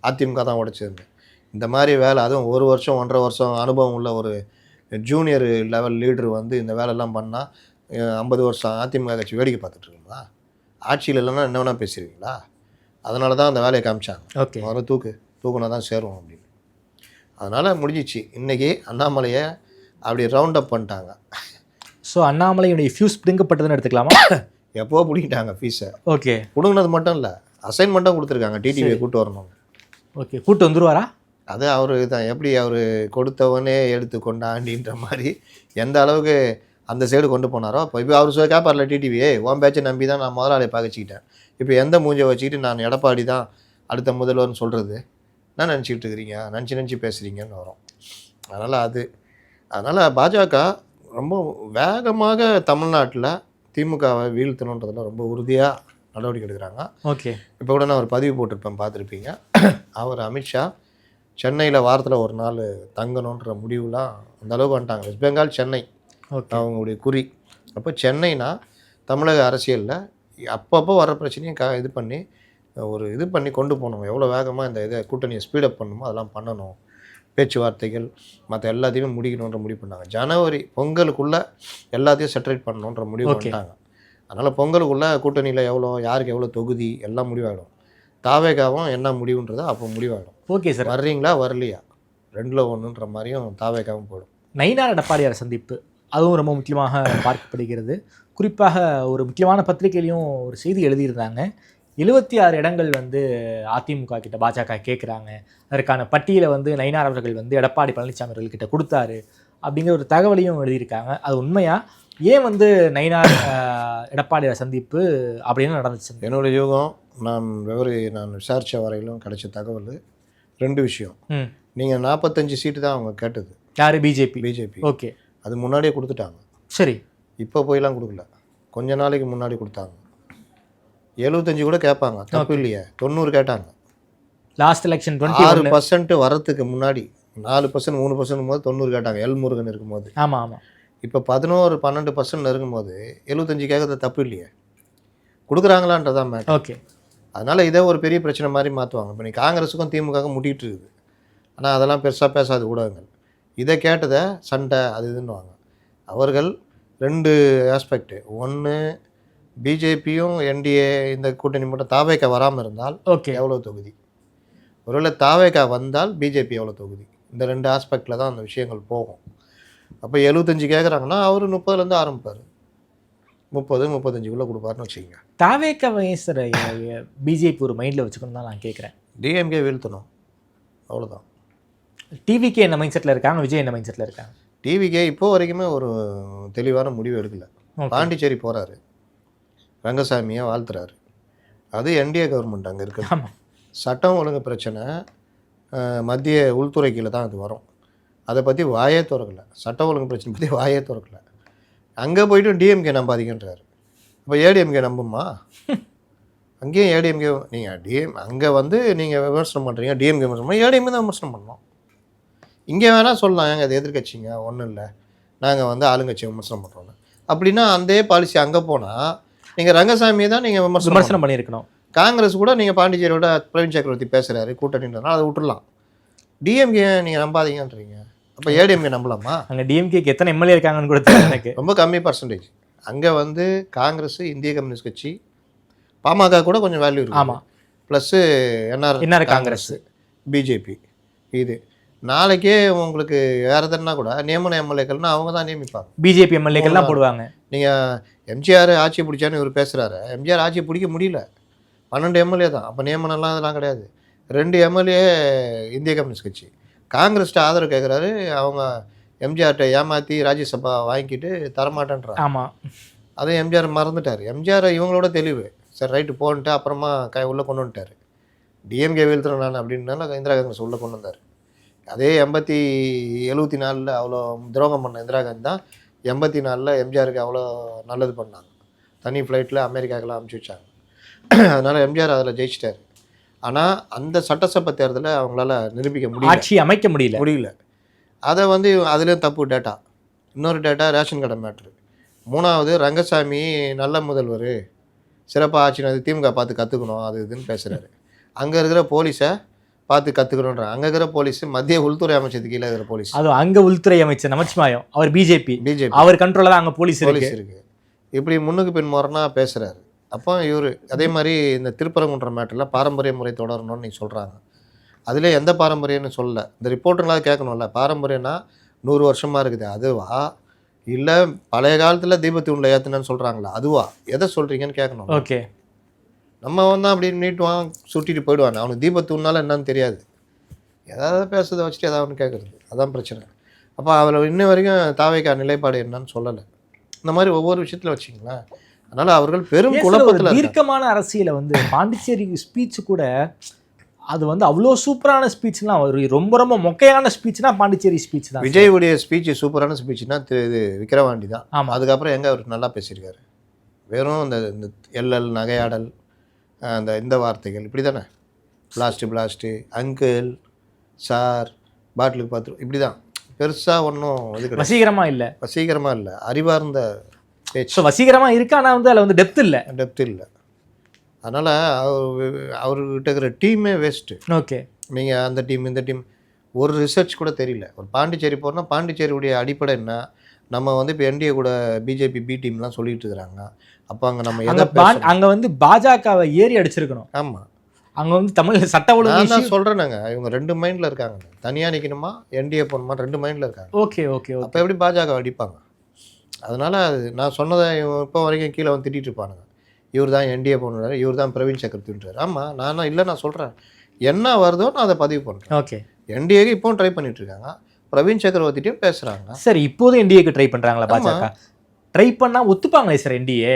அதிமுக தான் உடைச்சதுன்னு. இந்த மாதிரி வேலை, அதுவும் 1 வருஷம் 1.5 வருஷம் அனுபவம் உள்ள ஒரு ஜூனியர் லெவல் லீடர் வந்து இந்த வேலையெல்லாம் பண்ணால் 50 வருஷம் அதிமுக கட்சி வேடிக்கை பார்த்துட்ருக்கீங்களா? ஆட்சியில் இல்லைன்னா என்ன வேணால் பேசுகிறீங்களா? அதனால தான் அந்த வேலையை காமிச்சாங்க. ஓகே, முதல்ல தூக்குனா தான் சேரும் அப்படின்னு. அதனால் முடிஞ்சிச்சு. இன்றைக்கி அண்ணாமலையை அப்படி ரவுண்ட் அப் பண்ணிட்டாங்க. ஸோ அண்ணாமலையுடைய ஃபியூஸ் பிடுங்கப்பட்டதுன்னு எடுத்துக்கலாமா? எப்போ பிடிக்கிட்டாங்க ஃபீஸை. ஓகே, பிடுங்கினது மட்டும் இல்லை, அசைன்மெண்ட்டும் கொடுத்துருக்காங்க டிடிவியை கூப்பிட்டு வரணும். ஓகே, கூட்டு வந்துருவாரா? அது அவர் தான் எப்படி அவர் கொடுத்தவனே எடுத்து கொண்டாண்டின்ற மாதிரி எந்த அளவுக்கு அந்த சைடு கொண்டு போனாரோ. இப்போ அவர் கேட்பார்ல டிடிவியே, உன் பேச்சை நம்பி தான் நான் முதலாளியை பார்க்கச்சிக்கிட்டேன், இப்போ எந்த மூஞ்சை வச்சுக்கிட்டு நான் எடப்பாடி தான் அடுத்த முதல்வர்னு சொல்கிறது நான் நினச்சிக்கிட்டு இருக்கிறீங்க, நினச்சி பேசுகிறீங்கன்னு வரும். அதனால் பாஜக ரொம்ப வேகமாக தமிழ்நாட்டில் திமுகவை வீழ்த்தணுன்றதில் ரொம்ப உறுதியாக நடவடிக்கை எடுக்கிறாங்க. ஓகே, இப்போ கூட நான் ஒரு பதிவு போட்டிருப்பேன், பார்த்துருப்பீங்க. அவர் அமித்ஷா சென்னையில் வாரத்தில் ஒரு நாள் தங்கணுன்ற முடிவுலாம் அந்த அளவுக்கு வந்துட்டாங்க. வெஸ்ட் பெங்கால் சென்னை அவங்களுடைய குறி. அப்போ சென்னைனா தமிழக அரசியலில் அப்பப்போ வர பிரச்சனையும் இது பண்ணி கொண்டு போகணும். எவ்வளோ வேகமாக இந்த இதை கூட்டணியை ஸ்பீடப் பண்ணணுமோ அதெல்லாம் பண்ணணும். பேச்சுவார்த்தைகள் மற்ற எல்லாத்தையுமே முடிக்கணுன்ற முடிவு பண்ணாங்க. ஜனவரி பொங்கலுக்குள்ளே எல்லாத்தையும் செட்டரேட் பண்ணணுன்ற முடிவு பண்ணிட்டாங்க. அதனால் பொங்கலுக்குள்ளே கூட்டணியில் யாருக்கு எவ்வளோ தொகுதி எல்லாம் முடிவாகிடும். தாவேகாவும் என்ன முடிவுன்றதோ அப்போ முடிவாகிடும். ஓகே சார், வர்றீங்களா வரலையா 2ல் 1ன்ற மாதிரியும் தாவேகாவும் போயிடும். நயினார் எடப்பாடியார் சந்திப்பு அதுவும் ரொம்ப முக்கியமாக பார்க்கப்படுகிறது. குறிப்பாக ஒரு முக்கியமான பத்திரிகையிலையும் ஒரு செய்தி எழுதியிருந்தாங்க. 76 இடங்கள் வந்து அதிமுக கிட்ட பாஜக கேட்குறாங்க, அதற்கான பட்டியலை வந்து நயினார் அவர்கள் வந்து எடப்பாடி பழனிசாமி அவர்கள்கிட்ட கொடுத்தாரு அப்படிங்கிற ஒரு தகவலையும் எழுதியிருக்காங்க. அது உண்மையா? ஏன் வந்து நயினார் எடப்பாடியார் சந்திப்பு அப்படின்னு நடந்துச்சு? என்னோடய யூகம் நான் விசாரித்த வரையிலும் கிடைச்ச தகவல் 2 விஷயம். நீங்கள் 45 சீட்டு தான் அவங்க கேட்டது. யார்? பிஜேபி. ஓகே, அது முன்னாடியே கொடுத்துட்டாங்க. சரி, இப்போ போயெல்லாம் கொடுக்கல, கொஞ்ச நாளைக்கு முன்னாடி கொடுத்தாங்க. 75 கூட கேட்பாங்க, தப்பு இல்லையே. 90 கேட்டாங்க லாஸ்ட் எலெக்ஷன். 6% வரத்துக்கு முன்னாடி 4% 3% போது 90 கேட்டாங்க, எல்முருகன் இருக்கும்போது. ஆமாம் ஆமாம். இப்போ 11-12% இருக்கும்போது 75 கேட்கறது தப்பு இல்லையே, கொடுக்குறாங்களான்றதான் மேட்டர். ஓகே, அதனால் இதை ஒரு பெரிய பிரச்சனை மாதிரி மாற்றுவாங்க. இப்போ நீ காங்கிரஸுக்கும் திமுகவும் முட்டிகிட்டு இருக்குது, ஆனால் அதெல்லாம் பெருசாக பேசாது ஊடகங்கள். இதை கேட்டதை சண்டை அது இதுன்னுவாங்க. அவர்கள் 2 ஆஸ்பெக்ட். ஒன்று, பிஜேபியும் என்டிஏ இந்த கூட்டணி மட்டும் தாவேகா வராமல் இருந்தால் ஓகே எவ்வளோ தொகுதி, ஒருவேளை தாவேகா வந்தால் பிஜேபி எவ்வளோ தொகுதி, இந்த 2 ஆஸ்பெக்டில் தான் அந்த விஷயங்கள் போகும். அப்போ 75 கேட்குறாங்கன்னா அவர் 30லேருந்து ஆரம்பிப்பார், 30-35 கொடுப்பாருன்னு வச்சுக்கோங்க. தாவேக்காவை சார் பிஜேபி ஒரு மைண்டில் வச்சுக்கணும் தான் நான் கேட்குறேன். டிஎம்கே வீழ்த்தணும், அவ்வளோதான். டிவிக்கே என்ன மைண்ட் செட்டில் இருக்காங்க, விஜய் என்ன மைண்ட் செட்டில் இருக்காங்க? டிவிக்கே இப்போ வரைக்குமே ஒரு தெளிவான முடிவு எடுக்கலை. பாண்டிச்சேரி போகிறாரு, ரங்கசாமியை வாழ்த்துறாரு. அது என்டிஏ கவர்மெண்ட் அங்கே இருக்குது. சட்டம் ஒழுங்கு பிரச்சனை மத்திய உள்துறை கீழே தான் அது வரும். அதை பற்றி வாயே திறக்கலை, சட்டம் ஒழுங்கு பிரச்சனை பற்றி வாயே திறக்கலை. அங்கே போய்ட்டு டிஎம்கே நம்பாதீங்கன்றாரு. இப்போ ஏடிஎம்கே நம்புமா? அங்கேயும் ஏடிஎம்கே நீங்கள் அங்கே வந்து நீங்கள் விமர்சனம் பண்ணுறீங்க, டிஎம்கே விமர்சனம் பண்ணி ஏடிஎம்கே தான் விமர்சனம் பண்ணோம். இங்கே வேணால் சொல்லலாம், எங்கள் அது எதிர்கட்சிங்க ஒன்றும் இல்லை, நாங்கள் வந்து ஆளுங்கட்சி விமர்சனம் பண்ணுறோம் அப்படின்னா அந்த பாலிசி அங்கே போனால் நீங்கள் ரங்கசாமியை தான் நீங்கள் விமர்சனம் பண்ணியிருக்கணும். காங்கிரஸ் கூட நீங்கள் பாண்டிச்சேரியோட பிரவீன் சக்கரவர்த்தி பேசுகிறாரு கூட்டணின்றதுனால அதை விட்டுடலாம். டிஎம்கே நீங்கள் நம்பாதீங்கன்றீங்க, அப்போ ஏடிஎம்கே நம்பலாமா? அங்கே டிஎம்கேக்கு எத்தனை எம்எல்ஏ இருக்காங்கன்னு கூட எனக்கு ரொம்ப கம்மி பர்சன்டேஜ். அங்கே வந்து காங்கிரஸ், இந்திய கம்யூனிஸ்ட் கட்சி, பாமக கூட கொஞ்சம் வேல்யூ இருக்குது. ஆமாம், ப்ளஸ்ஸு என்ஆர் காங்கிரஸ், பிஜேபி. இது நாளைக்கே உங்களுக்கு வேறு எதுனா கூட நியமன எம்எல்ஏக்கள்னா அவங்க தான் நியமிப்பாங்க, பிஜேபி எம்எல்ஏக்கள்லாம் போடுவாங்க. நீங்கள் எம்ஜிஆர் ஆட்சி பிடிச்சான்னு இவர் பேசுகிறாரு, எம்ஜிஆர் ஆட்சி பிடிக்க முடியல, 12 எம்எல்ஏ தான். அப்போ நியமனம்லாம் அதெல்லாம் கிடையாது. 2 எம்எல்ஏ இந்திய கம்யூனிஸ்ட் கட்சி. காங்கிரஸ்ட்டு ஆதரவு கேட்குறாரு, அவங்க எம்ஜிஆர்கிட்ட ஏமாற்றி ராஜ்யசபா வாங்கிக்கிட்டு தரமாட்டேன்றான். ஆமாம், அதை எம்ஜிஆர் மறந்துட்டார். எம்ஜிஆர் இவங்களோட தெளிவு, சரி ரைட்டு போன்ட்டு அப்புறமா உள்ளே கொண்டு வந்துட்டார். டிஎம்கே வீழ்த்துறேன் நான் அப்படின்னால இந்திரா காங்கிரஸ் உள்ளே கொண்டு வந்தார். அதே 74 அவ்வளோ துரோகம் பண்ண இந்திரா காந்தி தான் 84 எம்ஜிஆருக்கு அவ்வளோ நல்லது பண்ணாங்க. தனி ஃப்ளைட்டில் அமெரிக்காக்கெல்லாம் அனுப்பிச்சி வச்சாங்க. அதனால் எம்ஜிஆர் அதில் ஜெயிச்சிட்டார். ஆனால் அந்த சட்டசபை தேர்தலை அவங்களால நிரூபிக்க முடியல, ஆட்சி அமைக்க முடியல. அதை அதுலேயும் தப்பு டேட்டா. இன்னொரு டேட்டா ரேஷன் கடை மேட்ரு. 3வது ரங்கசாமி நல்ல முதல்வர், சிறப்பாக ஆட்சி நடத்தி திமுக பார்த்து கற்றுக்கணும் அது இதுன்னு பேசுகிறாரு. அங்கே இருக்கிற போலீஸை பார்த்து கற்றுக்கணுன்றாங்க. அங்கே இருக்கிற போலீஸ் மத்திய உள்துறை அமைச்சருக்கு கீழே இருக்கிற போலீஸ். அது அங்கே உள்துறை அமைச்சர் நமச்சிவாயம், அவர் பிஜேபி, அவர் கண்ட்ரோலில் தான் அங்கே போலீஸ் இருக்குது. இப்படி முன்னுக்கு பின் முறைனா பேசுகிறாரு. அப்போ இவர் அதே மாதிரி இந்த திருப்பரங்குன்ற மேட்டரில் பாரம்பரிய முறை தொடரணும்னு நீங்கள் சொல்கிறாங்க. அதில் எந்த பாரம்பரியம்னு சொல்லலை. இந்த ரிப்போர்ட்டுங்களாவது கேட்கணும்ல. பாரம்பரியம்னா 100 வருஷமாக இருக்குது அதுவா, இல்லை பழைய காலத்தில் தீபத்தூணில் ஏற்றுனேன்னு சொல்கிறாங்களா அதுவா, எதை சொல்கிறீங்கன்னு கேட்கணும். ஓகே, நம்ம வந்தால் அப்படின்னு நீட்டுவான் சுட்டிட்டு போயிடுவான். அவனுக்கு தீபத்தூள்னால என்னன்னு தெரியாது. ஏதாவது பேசுறதை வச்சுட்டு ஏதாவது ஒன்று கேட்குறது, அதான் பிரச்சனை. அப்போ அதில் இன்ன வரைக்கும் தாவேக்கா நிலைப்பாடு என்னன்னு சொல்லலை. இந்த மாதிரி ஒவ்வொரு விஷயத்தில் வச்சிங்களேன். அதனால் அவர்கள் பெரும் குழப்பத்தில். தீர்க்கமான அரசியலை பாண்டிச்சேரி ஸ்பீச் கூட அது அவ்வளோ சூப்பரான ஸ்பீச்லாம், ஒரு ரொம்ப ரொம்ப மொக்கையான ஸ்பீச்னா பாண்டிச்சேரி ஸ்பீச் தான். விஜயுடைய ஸ்பீச் சூப்பரான ஸ்பீச்னா இது விக்கிரவாண்டி தான். ஆமாம், அதுக்கப்புறம் எங்கே அவர் நல்லா பேசியிருக்காரு. வெறும் இந்த எல்எல் நகையாடல், இந்த வார்த்தைகள் இப்படி தானே, பிளாஸ்ட்டு அங்கிள் சார் பாட்டிலுக்கு பார்த்து இப்படி தான். பெருசாக ஒன்றும் இது வசீகரமாக இல்லை, அறிவார்ந்த பேச்சு. வசீகரமாக இருக்கு, ஆனால் அதில் டெப்த் இல்லை. அதனால் அவர்கிட்ட இருக்கிற டீமே வேஸ்ட்டு. ஓகே, நீங்கள் அந்த டீம் இந்த டீம் ஒரு ரிசர்ச் கூட தெரியல. ஒரு பாண்டிச்சேரி போகிறோன்னா பாண்டிச்சேரியுடைய அடிப்படை என்ன, நம்ம இப்போ என்டிஏ கூட பிஜேபி பி டீம்லாம் சொல்லிட்டு இருக்கிறாங்க. அப்போ அங்கே நம்ம அங்கே பாஜகவை ஏறி அடிச்சிருக்கணும். ஆமாம், அங்கே தமிழ் சட்ட ஒழுங்கு நான் சொல்கிறேன்னாங்க. இவங்க 2 மைண்டில் இருக்காங்க. தனியாக நிற்கணுமா என்டிஏ போகணுமா 2 மைண்டில் இருக்காங்க. ஓகே, அப்போ எப்படி பாஜக அடிப்பாங்க? அதனால் நான் சொன்னதை இப்போ வரைக்கும் கீழே திட்டிகிட்டு இருப்பானுங்க. இவர் தான் என்டிஏ போனார், இவர் தான் பிரவீன் சக்கரவர்த்தின்றார். ஆமாம், நான் சொல்கிறேன் என்ன வருதோ நான் அதை பதிவு பண்ணுறேன். ஓகே, என்டிஏக்கு இப்போவும் ட்ரை பண்ணிட்டு இருக்காங்க, பிரவீன் சக்கரவர்த்திட்டையும் பேசுகிறாங்க. சரி, இப்போதும் என்டிஏக்கு ட்ரை பண்ணுறாங்களா பாஜக? ட்ரை பண்ணால் ஒத்துப்பாங்களே சார் என்டிஏ?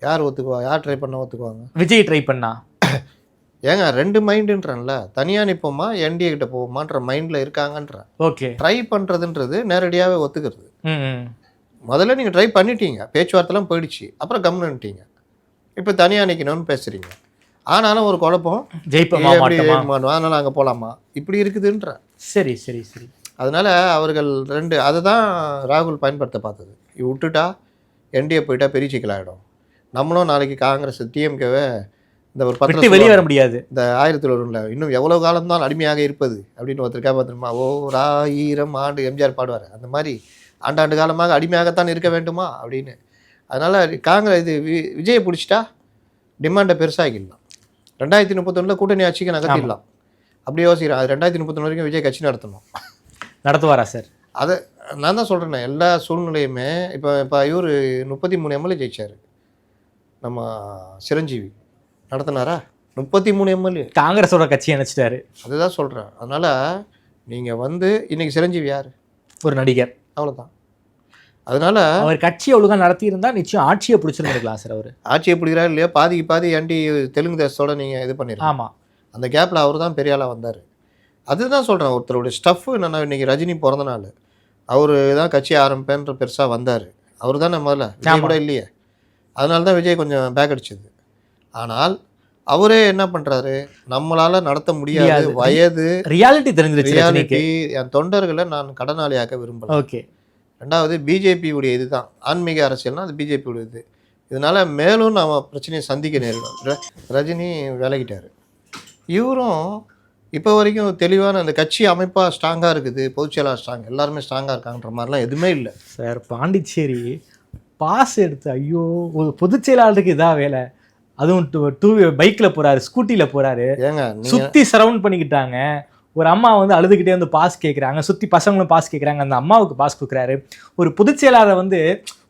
யார் ஒத்துக்குவா? யார் ட்ரை பண்ணால் ஒத்துக்குவாங்க? விஜய் ட்ரை பண்ணா? ஏங்க 2 மைண்டுன்றேன்ல, தனியாக நிற்போமா என்டிஏ கிட்ட போவோமான்ற மைண்டில் இருக்காங்கன்றேன். ஓகே, ட்ரை பண்ணுறதுன்றது நேரடியாகவே ஒத்துக்கிறது. முதல்ல நீங்கள் ட்ரை பண்ணிட்டீங்க, பேச்சுவார்த்தைலாம் போயிடுச்சு, அப்புறம் கம்முன்னுட்டீங்க. இப்போ தனியாக நிற்கணும்னு பேசுகிறீங்க. ஆனாலும் ஒரு குழப்பம், ஜெயிப்போமா அதனால் அங்கே போகலாமா இப்படி இருக்குதுன்ற. சரி, அதனால் அவர்கள் 2 அதை தான் ராகுல் பயன்படுத்த பார்த்தது. விட்டுட்டா என்டிஏ போயிட்டா பெரிய சிக்கலாகிடும். நம்மளும் நாளைக்கு காங்கிரஸ் டிஎம்கேவை இந்த ஒரு 10 வெளியே வர முடியாது. இந்த 1001 இன்னும் எவ்வளோ காலம்தான் அடிமையாக இருப்பது அப்படின்னு ஒருத்தருக்கா பார்த்துருமா, ஓர் 1000 ஆண்டு எம்ஜிஆர் பாடுவார். அந்த மாதிரி ஆண்டாண்டு காலமாக அடிமையாகத்தான் இருக்க வேண்டுமா அப்படின்னு. அதனால் காங்கிரஸ் இது விஜயை பிடிச்சிட்டா டிமாண்டை பெருசாகிடலாம். 2031 கூட்டணி ஆட்சிக்கு நகர்த்திடலாம் அப்படி யோசிக்கிறேன். அது 2031 வரைக்கும் விஜய் கட்சி நடத்துவாரா சார்? அதை நான் தான் சொல்கிறேன். எல்லா சூழ்நிலையுமே இப்போ இவர் 33 எம்எல்ஏ ஜெயிச்சார். நம்ம சிரஞ்சீவி நடத்தினாரா? 33 எம்எல்ஏ காங்கிரஸோட கட்சி நினைச்சிட்டாரு. அதுதான் சொல்கிறேன். அதனால் நீங்கள் இன்றைக்கி சிரஞ்சீவி யார்? ஒரு நடிகர், அவ்வளோதான். அதனால் அவர் கட்சியை ஒழுங்காக நடத்தியிருந்தா நிச்சயம் ஆட்சியை பிடிச்சிருந்துருக்கலாம் சார். அவர் ஆட்சியை பிடிக்கிறாரு இல்லையா, பாதி தெலுங்கு தேசத்தோட நீங்கள் இது பண்ணிடுறீங்க. ஆமாம், அந்த கேப்பில் அவர் தான் பெரிய ஆளாக வந்தார். அதுதான் சொல்கிறேன். ஒருத்தருடைய ஸ்டஃப்பு என்னென்னா, இன்றைக்கி ரஜினி பிறந்த நாள், அவர் தான் கட்சி ஆரம்பிப்பேன்ற பெருசாக வந்தார். அவர் தானே முதல்ல, விஜய் கூட இல்லையே. அதனால தான் விஜய் கொஞ்சம் பேக் அடிச்சது. ஆனால் அவரே என்ன பண்ணுறாரு, நம்மளால் நடத்த முடியாது, வயது ரியாலிட்டி தெரிஞ்சிருச்சு, என் தொண்டர்களை நான் கடனாளியாக்க விரும்பல. ஓகே, 2வது பிஜேபியுடைய இது தான் ஆன்மீக அரசியல்னால் அது பிஜேபியுடைய இது. இதனால் மேலும் நாம் பிரச்சனையை சந்திக்க நேரிடும். ரஜினி விலகிட்டார். இவரும் இப்போ வரைக்கும் தெளிவான அந்த கட்சி அமைப்பாக ஸ்ட்ராங்காக இருக்குது, பொதுச்செயலாளர் ஸ்ட்ராங், எல்லாருமே ஸ்ட்ராங்காக இருக்காங்கன்ற மாதிரிலாம் எதுவுமே இல்லை சார். பாண்டிச்சேரி பாஸ் எடுத்து ஐயோ ஒரு பொதுச் செயலாளருக்கு இதான் வேலை. அதுவும் பைக்கில் போகிறாரு, ஸ்கூட்டியில் போகிறாரு, ஏங்க சுற்றி சரவுண்ட் பண்ணிக்கிட்டாங்க. ஒரு அம்மா அழுதுகிட்டே பாஸ் கேட்குறாங்க, சுற்றி பசங்களும் பாஸ் கேட்குறாங்க, அந்த அம்மாவுக்கு பாஸ் கொடுக்குறாரு. ஒரு பொதுச் செயலாளர்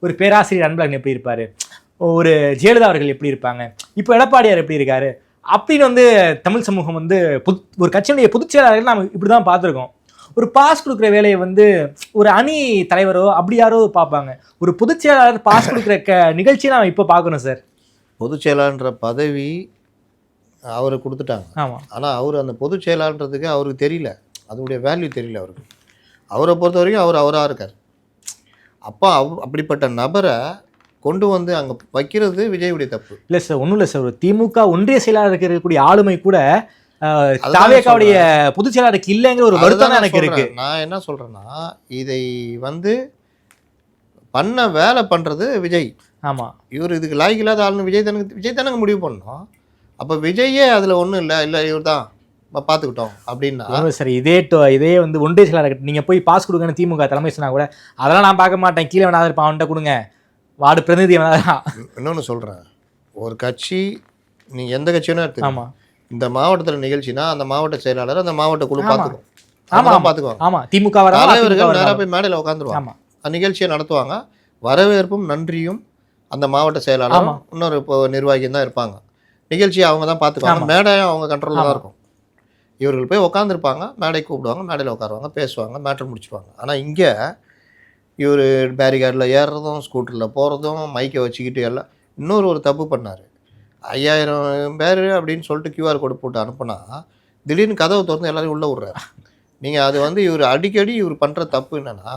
ஒரு பேராசிரியர் அன்பழகன் எப்படி இருப்பார், ஒரு ஜெயலலிதா அவர்கள் எப்படி இருப்பாங்க, இப்போ எடப்பாடியார் எப்படி இருக்காரு அப்படின்னு தமிழ் சமூகம் ஒரு கட்சியினுடைய பொதுச் செயலாளர்கள் நாம் இப்படி தான் பார்த்துருக்கோம். ஒரு பாஸ் கொடுக்குற வேலையை வந்து ஒரு அணி தலைவரோ அப்படி யாரோ பார்ப்பாங்க. ஒரு பொதுச் செயலாளர் பாஸ் கொடுக்குற நிகழ்ச்சியை நான் இப்போ பார்க்கணும் சார். பொதுச் செயலாளர்ன்ற பதவி அவருக்கு கொடுத்துட்டாங்க. ஆமாம். ஆனால் அவர் அந்த பொதுச் செயலாளன்றதுக்கு அவருக்கு தெரியல, அதனுடைய வேல்யூ தெரியல அவருக்கு. அவரை பொறுத்த வரைக்கும் அவர் அவராக இருக்கார். அப்போ அப்படிப்பட்ட நபரை கொண்டு வந்து அங்கே வைக்கிறது விஜயுடைய தப்பு இல்லை சார். ஒன்றும் இல்லை சார். ஒரு திமுக ஒன்றிய செயலாளருக்கு இருக்கக்கூடிய ஆளுமை கூட தாவேகாவுடைய பொதுச் செயலாளருக்கு இல்லைங்கிற ஒரு வருத்தம் தான் எனக்கு இருக்கு. நான் என்ன சொல்கிறேன்னா, இதை வந்து பண்ண வேலை பண்ணுறது விஜய். ஆமாம். இவர் இதுக்கு லாய்க்கு இல்லாத ஆளுன்னு விஜய் தானங்க முடிவு பண்ணோம். அப்போ விஜயே அதில் ஒன்றும் இல்லை இவர் தான் பார்த்துக்கிட்டோம் அப்படின்னா சரி. இதே வந்து ஒன்றிய செயலாளர் நீங்கள் போய் பாஸ் கொடுங்கன்னு திமுக தலைமை சொன்னா கூட அதெல்லாம் நான் பார்க்க மாட்டேன், கீழே வேணாலும் இருப்பான், அவன்கிட்ட கொடுங்க, வார்டு பிரதிநிதி வேணாதான். இன்னொன்று சொல்கிறேன், ஒரு கட்சி நீங்கள் எந்த கட்சியும் எடுத்து, ஆமாம், இந்த மாவட்டத்தில் நிகழ்ச்சினா அந்த மாவட்ட செயலாளர் அந்த மாவட்ட குழு பார்த்துக்கும். பார்த்துக்குவாங்க. ஆமாம். திமுக தலைவர்கள் நேராக போய் மேடையில் உட்காந்துருவாங்க. அந்த நிகழ்ச்சியை நடத்துவாங்க. வரவேற்பும் நன்றியும் அந்த மாவட்ட செயலாளர் இன்னொரு இப்போ நிர்வாகியும் தான் இருப்பாங்க. நிகழ்ச்சியை அவங்க தான் பார்த்துக்குவாங்க. மேடையும் அவங்க கண்ட்ரோலில் தான் இருக்கும். இவர்கள் போய் உட்காந்துருப்பாங்க, மேடை கூப்பிடுவாங்க, மேடையில் உட்காருவாங்க, பேசுவாங்க, மேட்ரு முடிச்சுடுவாங்க. ஆனால் இங்கே இவர் பேரிகார்டில் ஏறுறதும், ஸ்கூட்டரில் போகிறதும், மைக்கை வச்சுக்கிட்டு எல்லாம். ஒரு தப்பு பண்ணார். 5000 பேர் அப்படின்னு சொல்லிட்டு QR கோடு போட்டு அனுப்புனா திடீர்னு கதவை திறந்து எல்லோரும் உள்ளே விட்றாரு. நீங்கள் அது வந்து இவர் அடிக்கடி இவர் பண்ணுற தப்பு என்னென்னா,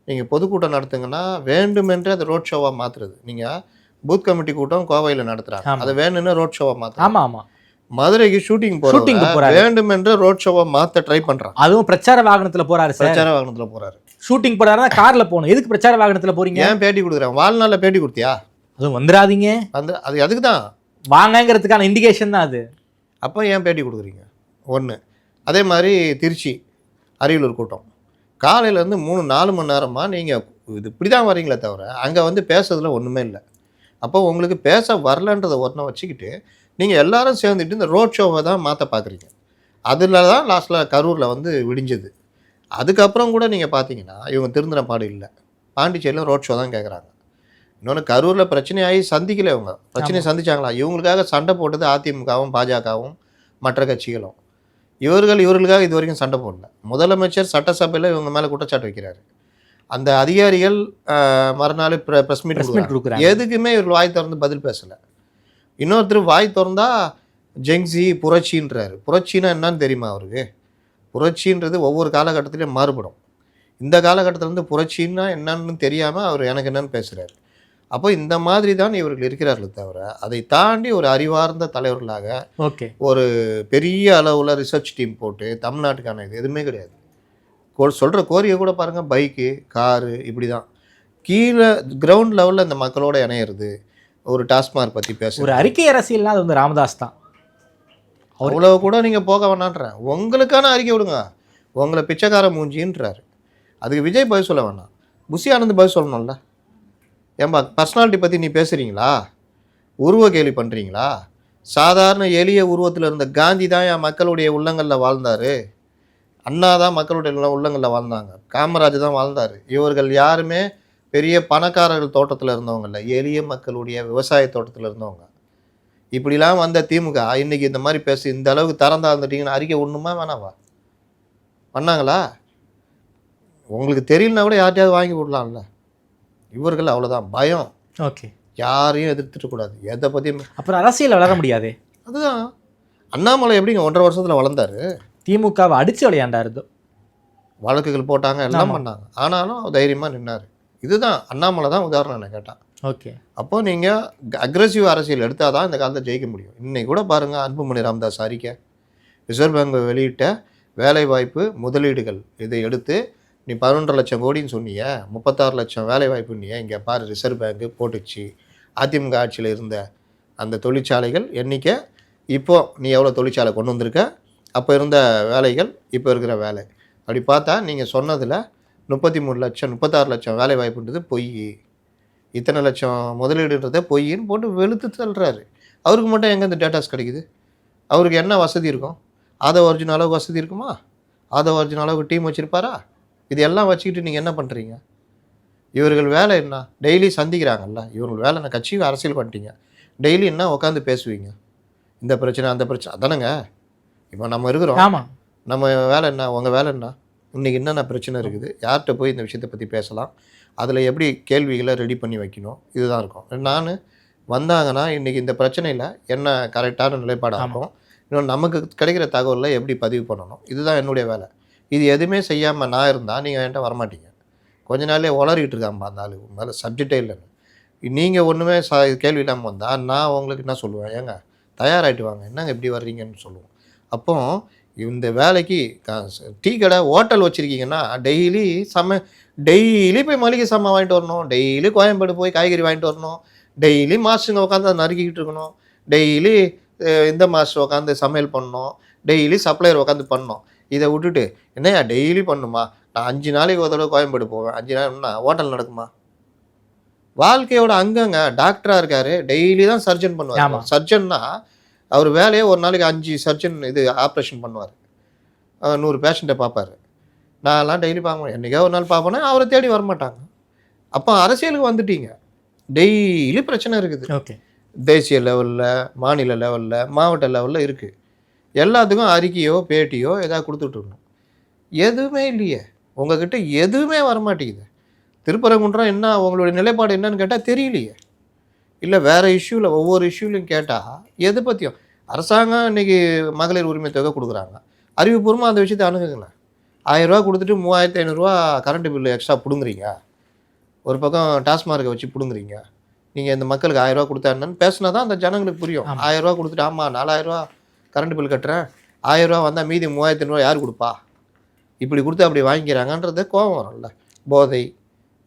நீங்கள் பொதுக்கூட்டம் நடத்துங்கன்னா வேண்டுமென்றே அதை ரோட் ஷோவாக மாற்றுறது. நீங்கள் பூத் கமிட்டி கூட்டம் கோவையில் நடத்துகிறாங்க, அதை வேணும்னு ரோட் ஷோவாக மாற்றுறாங்க. ஆமாம் ஆமாம். மதுரைக்கு ஷூட்டிங் போறாரு, வேண்டுமென்று ரோட் ஷோவை மாத்த ட்ரை பண்றான். அதுவும் பிரச்சார வாகனத்துல போறாரு. பிரச்சார வாகனத்துல போறாரு. ஷூட்டிங் போறாருன்னா கார்ல போகணும். எதுக்கு பிரச்சார வாகனத்துல போறீங்க? ஏன் பேட்டி கொடுக்குறேன்? வாழ்நாள்ல பேட்டி கொடுத்தியா? அதுவும் வந்துடாதீங்க, அது அதுக்கு தான் வாங்கங்கிறதுக்கான இண்டிகேஷன் தான் அது. அப்போ ஏன் பேட்டி கொடுக்குறீங்க? ஒன்று. அதே மாதிரி திருச்சி அரியலூர் கூட்டம் காலையிலேருந்து 3-4 மணி நேரமாக நீங்கள் இது இப்படி தான் வரீங்களே தவிர அங்கே வந்து பேசுறதுல ஒன்றுமே இல்லை. அப்போ உங்களுக்கு பேச வரலன்றதை ஒன்றை வச்சுக்கிட்டு நீங்கள் எல்லாரும் சேர்ந்துட்டு இந்த ரோட் ஷோவை தான் மாற்ற பார்க்குறீங்க. அதில் தான் லாஸ்ட்டில் கரூரில் வந்து விடிஞ்சது. அதுக்கப்புறம் கூட நீங்கள் பார்த்தீங்கன்னா இவங்க திருந்தின பாடு இல்லை. பாண்டிச்சேரியில் ரோட் ஷோ தான் கேட்குறாங்க. இன்னொன்று, கரூரில் பிரச்சனையாகி சந்திக்கல, இவங்க பிரச்சனையை சந்திச்சாங்களா? இவங்களுக்காக சண்டை போட்டது அதிமுகவும் பாஜகவும் மற்ற கட்சிகளும். இவர்களுக்காக இது வரைக்கும் சண்டை போடல. முதலமைச்சர் சட்டசபையில் இவங்க மேலே குற்றச்சாட்டு வைக்கிறாரு. அந்த அதிகாரிகள் மறுநாள் ப்ரெஸ் மீட் கொடுக்குறாங்க. எதுக்குமே இவர்கள் வாய் திறந்து பதில் பேசலை. இன்னொருத்தர் வாய் திறந்தா ஜெங்ஸி புரட்சின்றாரு. புரட்சின்னா என்னன்னு தெரியுமா அவருக்கு? புரட்சின்றது ஒவ்வொரு காலகட்டத்திலையும் மாறுபடும். இந்த காலகட்டத்தில் வந்து புரட்சின்னா என்னன்னு தெரியாமல் அவர் எனக்கு என்னன்னு பேசுகிறார். அப்போ இந்த மாதிரி தான் இவர்கள் இருக்கிறார்களே தவிர அதை தாண்டி ஒரு அறிவார்ந்த தலைவர்களாக ஒரு பெரிய அளவில் ரிசர்ச் டீம் போட்டு தமிழ்நாட்டுக்கான இது எதுவுமே கிடையாது. சொல்கிற கோரிக்கை கூட பாருங்கள், பைக்கு காரு இப்படி தான். கீழே கிரவுண்ட் லெவலில் இந்த மக்களோட இணையிறது, ஒரு டாஸ்மார்க் பற்றி பேச, ஒரு அறிக்கை அரசியல்னா அது வந்து ராமதாஸ் தான். அவ்வளோ கூட நீங்கள் போக வேணான்றேன். உங்களுக்கான அறிக்கை விடுங்க. உங்களை பிச்சைக்கார மூஞ்சின்றாரு. அதுக்கு விஜய் பதில் சொல்ல வேணாம், புஷி ஆனந்த் பதில் சொல்லணும்ல. ஏன்பா பர்சனாலிட்டி பற்றி நீ பேசுகிறீங்களா? உருவ கேலி பண்ணுறீங்களா? சாதாரண எளிய உருவத்தில் இருந்த காந்தி தான் என் மக்களுடைய உள்ளங்களில் வாழ்ந்தார். அண்ணா தான் மக்களுடைய உள்ளங்களில் வாழ்ந்தாங்க. காமராஜர் தான் வாழ்ந்தார். இவர்கள் யாருமே பெரிய பணக்காரர்கள் தோட்டத்தில் இருந்தவங்க, எளிய மக்களுடைய விவசாய தோட்டத்தில் இருந்தவங்க. இப்படிலாம் வந்த திமுக இன்றைக்கி இந்த மாதிரி பேசு, இந்த அளவுக்கு திறந்தா இருந்துட்டீங்கன்னு அறிக்கை ஒன்றுமா வேணாவா? பண்ணாங்களா? உங்களுக்கு தெரியலனா கூட யார்ட்டையாவது வாங்கி விடலாம்ல. இவர்கள் அவ்வளோதான் பயம். ஓகே, யாரையும் எதிர்த்துக்கூடாது, எதை பற்றியும். அப்புறம் அரசியல் வளர முடியாது. அதுதான் அண்ணாமலை எப்படிங்க 1.5 வருஷத்தில் வளர்ந்தாரு? திமுகவை அடித்து விளையாண்டாரு, வழக்குகள் போட்டாங்க, எல்லாம் பண்ணாங்க. ஆனாலும் தைரியமாக நின்னார். இதுதான் அண்ணாமலை தான் உதாரணம் என்ன கேட்டான். ஓகே, அப்போ நீங்கள் அக்ரெசிவ் அரசியல் எடுத்தால் தான் இந்த காலத்தில் ஜெயிக்க முடியும். இன்றைக்கி கூட பாருங்கள், அன்புமணி ராமதாஸ் அறிக்கை, ரிசர்வ் பேங்க் வெளியிட்ட வேலைவாய்ப்பு முதலீடுகள் இதை எடுத்து நீ 11.5 லட்சம் கோடின்னு சொன்னிய, 36 லட்சம் வேலைவாய்ப்புன்னிய, இங்கே பாரு ரிசர்வ் பேங்க்கு போட்டுச்சு. அதிமுக ஆட்சியில் இருந்த அந்த தொழிற்சாலைகள் எண்ணிக்கை, இப்போது நீ எவ்வளோ தொழிற்சாலை கொண்டு வந்திருக்க, அப்போ இருந்த வேலைகள், இப்போ இருக்கிற வேலை அப்படி பார்த்தா நீங்கள் சொன்னதில் 33 லட்சம் 36 லட்சம் வேலை வாய்ப்புன்றது பொய், இத்தனை லட்சம் முதலீடுன்றதை பொய்ன்னு போட்டு வெளுத்து தள்ளுறாரு. அவருக்கு மட்டும் எங்கே இந்த டேட்டாஸ் கிடைக்குது? அவருக்கு என்ன வசதி இருக்கும்? அதை ஒரிஜினல் அளவுக்கு வசதி இருக்குமா? அதை ஒரிஜினல் அளவுக்கு டீம் வச்சுருப்பாரா? இது எல்லாம் வச்சுக்கிட்டு நீங்கள் என்ன பண்ணுறீங்க? இவர்கள் வேலை என்ன? டெய்லி சந்திக்கிறாங்கல்ல, இவர்கள் வேலை என்ன? கட்சிக்கு அரசியல் பண்ணிட்டீங்க, டெய்லி என்ன உட்காந்து பேசுவீங்க? இந்த பிரச்சனை அந்த பிரச்சனை அதானங்க இப்போ நம்ம இருக்கிறோம். ஆமாம், நம்ம வேலை என்ன? உங்கள் வேலை என்ன? இன்றைக்கி என்னென்ன பிரச்சனை இருக்குது, யார்கிட்ட போய் இந்த விஷயத்தை பற்றி பேசலாம், அதில் எப்படி கேள்விகளை ரெடி பண்ணி வைக்கணும், இதுதான் இருக்கும். நான் வந்தாங்கன்னா இன்றைக்கி இந்த பிரச்சனையில் என்ன கரெக்டான நிலைப்பாடாக இருக்கும், இன்னொன்று நமக்கு கிடைக்கிற தகவலை எப்படி பதிவு பண்ணணும், இதுதான் என்னுடைய வேலை. இது எதுவுமே செய்யாமல் நான் இருந்தால் நீங்கள் என்கிட்ட வரமாட்டீங்க. கொஞ்ச நாளே உளறிக்கிட்டு இருக்காம்பா அந்த ஆளு, மேலே சப்ஜெக்டே இல்லைன்னு. நீங்கள் ஒன்றுமே கேள்வி இல்லாமல் வந்தால் நான் உங்களுக்கு என்ன சொல்லுவேன், ஏங்க தயாராகிட்டு வாங்க, என்னங்க இப்படி வர்றீங்கன்னு சொல்லுவோம். அப்போ இந்த வேலைக்கு டீ கடை ஹோட்டல் வச்சுருக்கீங்கன்னா டெய்லி போய் மளிகை சாமான் வாங்கிட்டு வரணும், டெய்லி கோயம்பேடு போய் காய்கறி வாங்கிட்டு வரணும், டெய்லி மாஸ்டருங்க உட்காந்து அதை நறுக்கிக்கிட்டு இருக்கணும், டெய்லி இந்த மாஸ்டர் உட்காந்து சமையல் பண்ணணும், டெய்லி சப்ளையர் உட்காந்து பண்ணணும். இதை விட்டுட்டு என்னையா டெய்லி பண்ணுமா, நான் 5 நாளைக்கு ஒரு தடவை கோயம்பேடு போவேன், 5 நாள்னா ஹோட்டல் நடக்குமா? வாழ்க்கையோட அங்கங்க டாக்டராக இருக்காரு, டெய்லி தான் சர்ஜன் பண்ணுவார். சர்ஜன்னா அவர் வேலையை ஒரு நாளைக்கு 5 சர்ஜன் ஆப்ரேஷன் பண்ணுவார், 100 பேஷண்ட்டை பார்ப்பார். நான்லாம் டெய்லி பார்ப்பேன், என்றைக்கா ஒரு நாள் பார்ப்பேன்னா அவரை தேடி வரமாட்டாங்க. அப்போ அரசியலுக்கு வந்துட்டீங்க, டெய்லி பிரச்சனை இருக்குது. ஓகே, தேசிய லெவலில், மாநில லெவலில், மாவட்ட லெவலில் இருக்குது. எல்லாத்துக்கும் அறிக்கையோ பேட்டியோ ஏதாவது கொடுத்துட்ருக்கணும். எதுவுமே இல்லையே, உங்ககிட்ட எதுவுமே வரமாட்டேங்குது. திருப்பரங்குன்றம் என்ன உங்களுடைய நிலைப்பாடு என்னன்னு கேட்டால் தெரியலையே. இல்லை வேறு இஷ்யூவில் ஒவ்வொரு இஷ்யூலையும் கேட்டால் எது பற்றியும். அரசாங்கம் இன்றைக்கி மகளிர் உரிமை தொகை கொடுக்குறாங்க, அறிவுபூர்வமாக அந்த விஷயத்தை அணுகுங்களேன். 1000 ரூபா கொடுத்துட்டு 3500 கரண்ட் பில்லு எக்ஸ்ட்ரா பிடுங்குறீங்க, ஒரு பக்கம் டாஸ்மார்க்கை வச்சு பிடுங்குறீங்க. நீங்கள் இந்த மக்களுக்கு 1000 ரூபா கொடுத்தா என்னன்னு பேசினா தான் அந்த ஜனங்களுக்கு புரியும். 1000 ரூபா கொடுத்துட்டு ஆமாம் 4000 ரூபா கரண்ட் பில் கட்டுறேன், 1000 ரூபா வந்தால் மீதி 3500 யார் கொடுப்பா, இப்படி கொடுத்து அப்படி வாங்கிக்கிறாங்கன்றது கோபம் வரும்ல.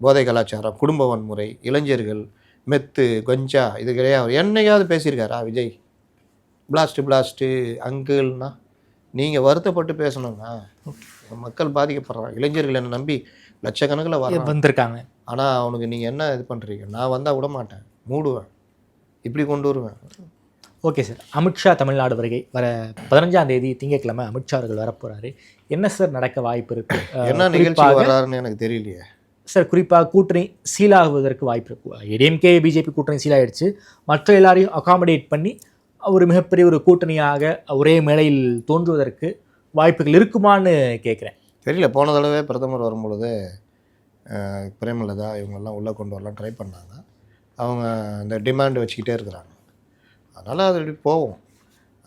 போதை கலாச்சாரம், குடும்ப வன்முறை, இளைஞர்கள், மெத்து கஞ்சா, இது கிடையாது. என்னையாவது பேசியிருக்காரா விஜய்? பிளாஸ்ட்டு அங்கிள்னா நீங்கள் வருத்தப்பட்டு பேசணுங்க. மக்கள் பாதிக்கப்படுறாங்க, இளைஞர்கள் என்னை நம்பி லட்சக்கணக்கில் வந்திருக்காங்க. ஆனால் அவனுக்கு நீங்கள் என்ன இது பண்ணுறீங்க, நான் வந்தால் விட மாட்டேன், மூடுவேன், இப்படி கொண்டு வருவேன். ஓகே சார், அமித்ஷா தமிழ்நாடு வருகை வர 15ஆம் தேதி திங்கட்கிழமை அமித்ஷா அவர்கள் வரப்போகிறாரு. என்ன சார் நடக்க வாய்ப்பு இருக்குது? என்ன நிகழ்ச்சி வர்றாருன்னு எனக்கு தெரியலையே சார். குறிப்பாக கூட்டணி சீலாகுவதற்கு வாய்ப்பு இருக்கு. ஏடிஎம்கே பிஜேபி கூட்டணி சீலாகிடுச்சு, மற்ற எல்லாரையும் அகாமடேட் பண்ணி ஒரு மிகப்பெரிய ஒரு கூட்டணியாக ஒரே மேடையில் தோன்றுவதற்கு வாய்ப்புகள் இருக்குமான்னு கேட்குறேன். தெரியல. போன தடவை பிரதமர் வரும்பொழுது பிரேமலதா இவங்கெல்லாம் உள்ளே கொண்டு வரலாம் ட்ரை பண்ணாங்க. அவங்க இந்த டிமாண்ட் வச்சுக்கிட்டே இருக்கிறாங்க, அதனால் அது இப்படி போகும்.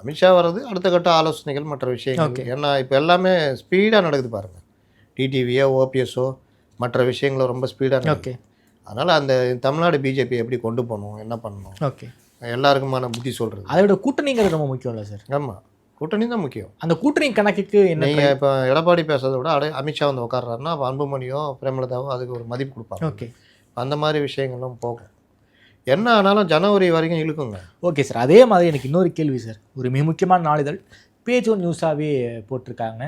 அமித்ஷா வர்றது அடுத்த கட்ட ஆலோசனைகள் மற்ற விஷயங்கள். ஏன்னா இப்போ எல்லாமே ஸ்பீடாக நடக்குது பாருங்கள். டிடிவியோ ஓபிஎஸ்ஓ மற்ற விஷயங்களும் ரொம்ப ஸ்பீடாக நடக்குது. அதனால் அந்த தமிழ்நாடு பிஜேபி எப்படி கொண்டு போகணும், என்ன பண்ணணும், ஓகே, எல்லாருக்குமான புத்தி சொல்கிறது. அதை விட கூட்டணிங்கிறது ரொம்ப முக்கியம் இல்லை சார்? ஆமாம், கூட்டணி தான் முக்கியம். அந்த கூட்டணி கணக்குக்கு என்ன? நீங்கள் இப்போ எடப்பாடி பேசுறதை விட அமித்ஷா வந்து உட்கார்றாருன்னா அன்புமணியோ பிரேமலதாவோ அதுக்கு ஒரு மதிப்பு கொடுப்பாங்க. ஓகே, அந்த மாதிரி விஷயங்களும் போகும். என்ன ஆனாலும் ஜனவரி வரைக்கும் இழுக்குங்க. Okay sir. அதே மாதிரி எனக்கு இன்னொரு கேள்வி சார். ஒரு மிக முக்கியமான நாளிதழ் பேஜ் ஒன் நியூஸாகவே போட்டிருக்காங்க,